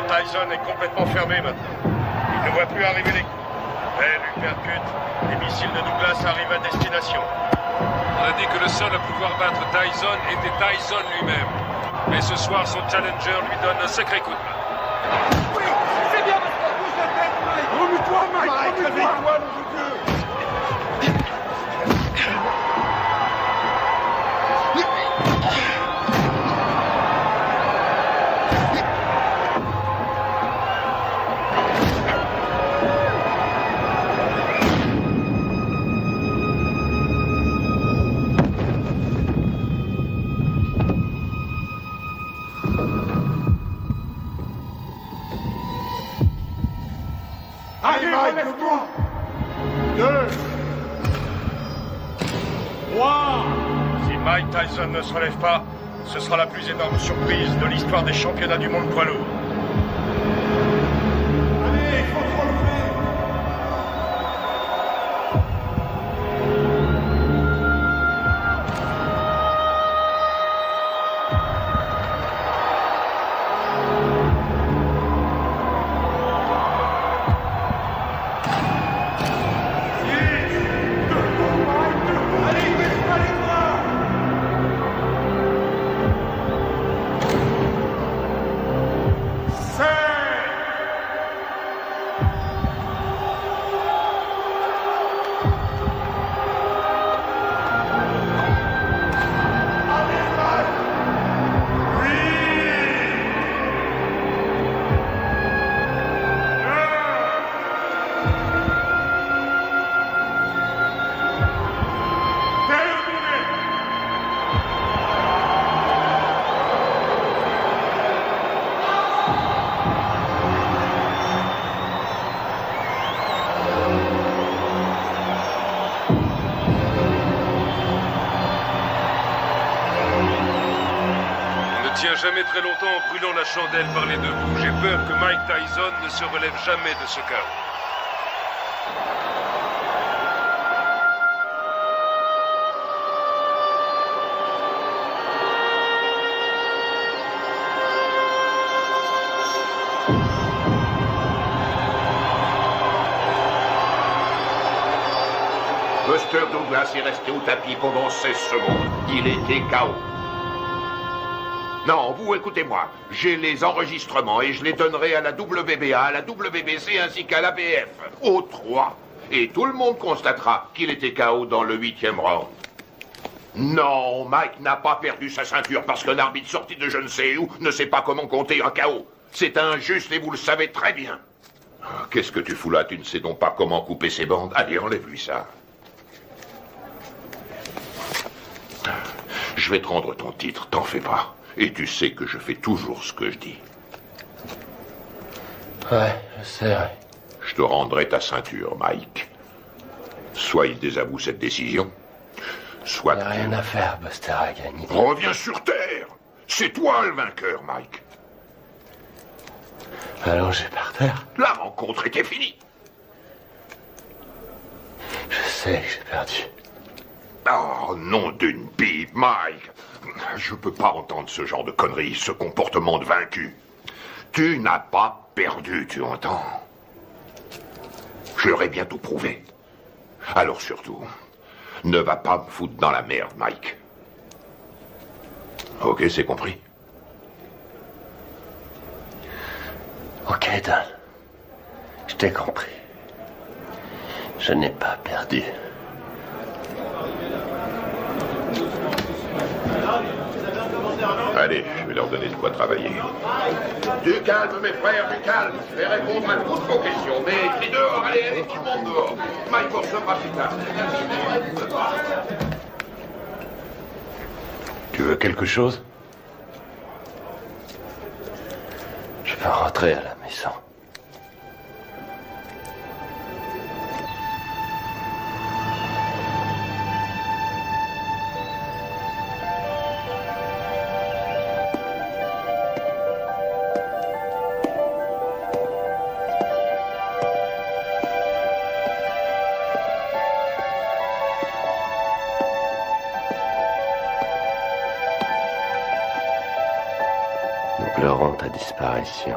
Tyson est complètement fermé maintenant. Il ne voit plus arriver les coups. Belle uppercut. Les missiles de Douglas arrivent à destination. On a dit que le seul à pouvoir battre Tyson était Tyson lui-même. Mais ce soir, son challenger lui donne un sacré coup de main. Oui, c'est bien, bouge la tête, Mike! Remue-toi, Mike! Réveille-toi, nom de Dieu! Allez, Mike, lève-toi! 2, 3. Si Mike Tyson ne se relève pas, ce sera la plus énorme surprise de l'histoire des championnats du monde poids lourd. Allez, il faut te relever. jamais très longtemps en brûlant la chandelle par les deux bouts. J'ai peur que Mike Tyson ne se relève jamais de ce chaos. Buster Douglas est resté au tapis pendant 16 secondes. Il était KO. Non, vous écoutez-moi. J'ai les enregistrements et je les donnerai à la WBA, à la WBC ainsi qu'à l'ABF. Aux 3. Et tout le monde constatera qu'il était KO dans le 8e round. Non, Mike n'a pas perdu sa ceinture parce qu'un arbitre sorti de je ne sais où ne sait pas comment compter un KO. C'est injuste et vous le savez très bien. Qu'est-ce que tu fous là? Tu ne sais donc pas comment couper ses bandes? Allez, enlève-lui ça. Je vais te rendre ton titre, t'en fais pas. Et tu sais que je fais toujours ce que je dis. Ouais, je sais, ouais. Je te rendrai ta ceinture, Mike. Soit il désavoue cette décision, soit... Il n'y a rien à faire, Buster a gagné. Reviens sur Terre. C'est toi le vainqueur, Mike. Allongé par terre. La rencontre était finie. Je sais que j'ai perdu. Oh, nom d'une pipe, Mike. Je peux pas entendre ce genre de conneries, ce comportement de vaincu. Tu n'as pas perdu, tu entends? Je leur ai bientôt prouvé. Alors surtout, ne va pas me foutre dans la merde, Mike. Ok, c'est compris? Ok, Don. Je t'ai compris. Je n'ai pas perdu. Allez, je vais leur donner de quoi travailler. Du calme, mes frères, du calme. Je vais répondre à toutes vos questions. Mais crie dehors, allez, tout le monde dehors. Mike vous recevra plus tard. Tu veux quelque chose? Je peux rentrer à la maison. Pleurons ta disparition.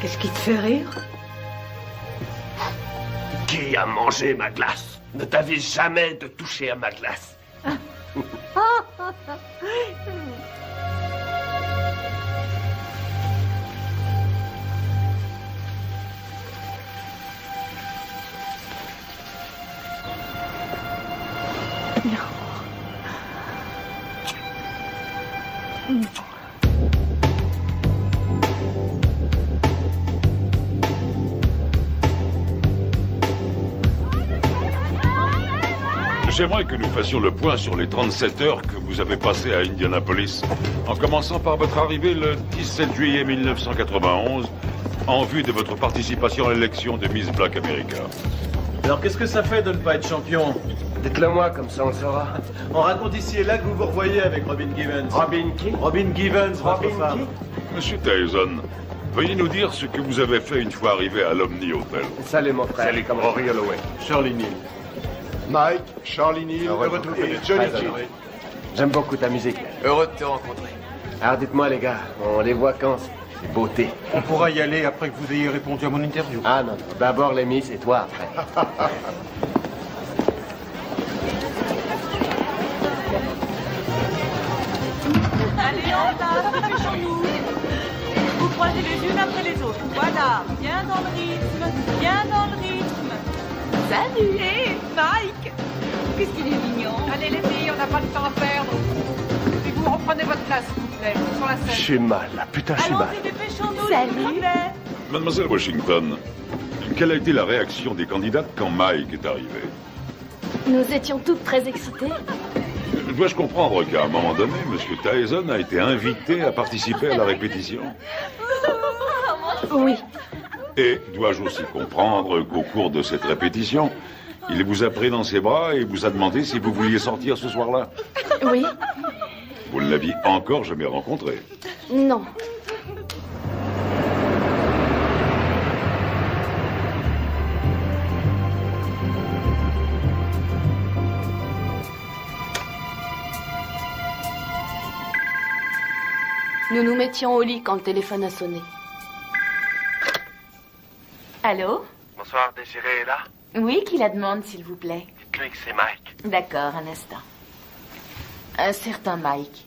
Qu'est-ce qui te fait rire? Qui a mangé ma glace? Ne t'avise jamais de toucher à ma glace. J'aimerais que nous fassions le point sur les 37 heures que vous avez passées à Indianapolis, en commençant par votre arrivée le 17 juillet 1991, en vue de votre participation à l'élection de Miss Black America. Alors qu'est-ce que ça fait de ne pas être champion? Dites-le moi, comme ça on le saura. On raconte ici et là que vous vous revoyez avec Robin Givens. Robin qui? Robin Givens, votre femme. Monsieur Tyson, veuillez nous dire ce que vous avez fait une fois arrivé à l'Omni Hotel. Salut mon frère. Salut, comme Rory Holloway. Shirley Neal. Mike, Charlie Neal, et Johnny King. J'aime beaucoup ta musique. Heureux de te rencontrer. Alors dites-moi les gars, on les voit quand ces beautés? On pourra y aller après que vous ayez répondu à mon interview. Ah non, d'abord les Miss et toi après. Allez, en place, dépêchons-nous. Vous croisez les unes après les autres. Voilà, bien dans le rythme, bien dans le rythme. Salut! Hé, Mike! Qu'est-ce qu'il est mignon! Allez les filles, on n'a pas de temps à perdre. Et vous Prenez votre place, s'il vous plaît, sur la scène. J'ai mal, là. Putain, j'ai mal. Allons-y, dépêchons-nous, s'il vous plaît. Mademoiselle Washington, quelle a été la réaction des candidates quand Mike est arrivé? Nous étions toutes très excitées. Dois-je comprendre qu'à un moment donné, M. Tyson a été invité à participer à la répétition? Oui. Et dois-je aussi comprendre qu'au cours de cette répétition, il vous a pris dans ses bras et vous a demandé si vous vouliez sortir ce soir-là? Oui. Vous ne l'aviez encore jamais rencontré? Non. Nous nous mettions au lit quand le téléphone a sonné. Allô? Bonsoir, Désiré est là? Oui, qui la demande, s'il vous plaît? Dites-lui que c'est Mike. D'accord, un instant. Un certain Mike.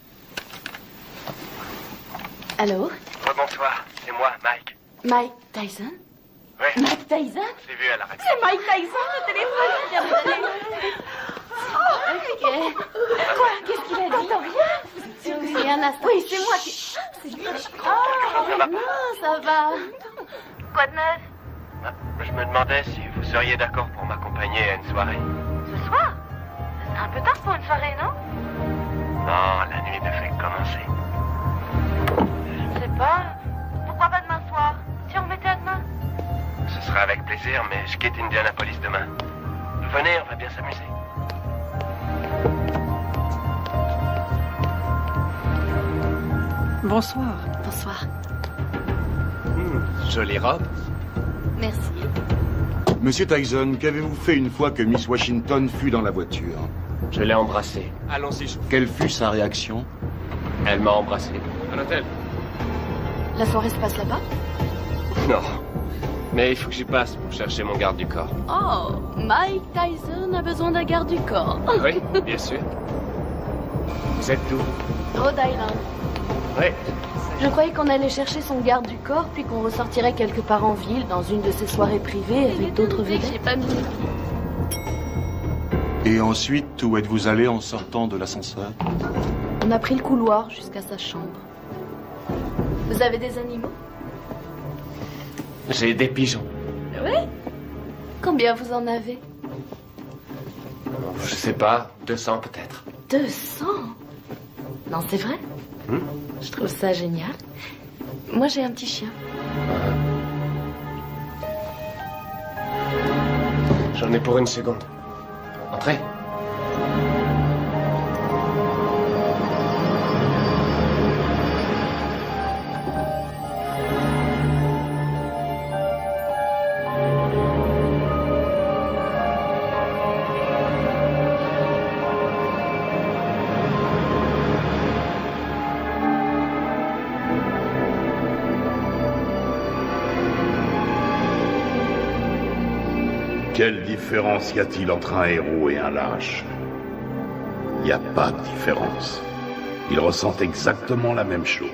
Allô? Bonsoir, c'est moi, Mike. Mike Tyson? Oui. Mike Tyson? Je l'ai vu à la radio. C'est Mike Tyson, le téléphone vient de sonner. Ok. Quoi? Qu'est-ce qu'il a dit? Rien. Oui, un instant. Oui, c'est moi qui... Oh, non, ça va. Quoi de neuf? Je me demandais si vous seriez d'accord pour m'accompagner à une soirée. Ce soir? C'est un peu tard pour une soirée, non? Non, la nuit ne fait que commencer. Je sais pas. Pourquoi pas demain soir? Si on remettait à demain? Ce sera avec plaisir, mais je quitte Indianapolis demain. Venez, on va bien s'amuser. Bonsoir. Bonsoir. Jolie robe. Merci. Monsieur Tyson, qu'avez-vous fait une fois que Miss Washington fut dans la voiture? Je l'ai embrassée. Allons-y, Quelle fut sa réaction? Elle m'a embrassé. À l'hôtel? La soirée se passe là-bas? Non. Mais il faut que j'y passe pour chercher mon garde du corps. Oh, Mike Tyson a besoin d'un garde du corps. Oui, bien sûr. Vous êtes d'où? Rhode Island. Oui. Je croyais qu'on allait chercher son garde du corps, puis qu'on ressortirait quelque part en ville, dans une de ses soirées privées, avec d'autres vedettes. J'ai pas mis. Et ensuite, où êtes-vous allé en sortant de l'ascenseur? On a pris le couloir jusqu'à sa chambre. Vous avez des animaux? J'ai des pigeons. Oui? Combien vous en avez? Je sais pas, 200 peut-être. 200? Non, c'est vrai? Je trouve ça génial. Moi, j'ai un petit chien. J'en ai pour une seconde. Entrez. Quelle différence y a-t-il entre un héros et un lâche? Il n'y a pas de différence. Ils ressentent exactement la même chose.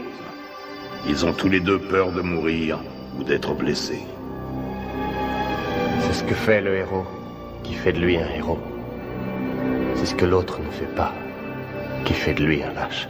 Ils ont tous les deux peur de mourir ou d'être blessés. C'est ce que fait le héros qui fait de lui un héros. C'est ce que l'autre ne fait pas qui fait de lui un lâche.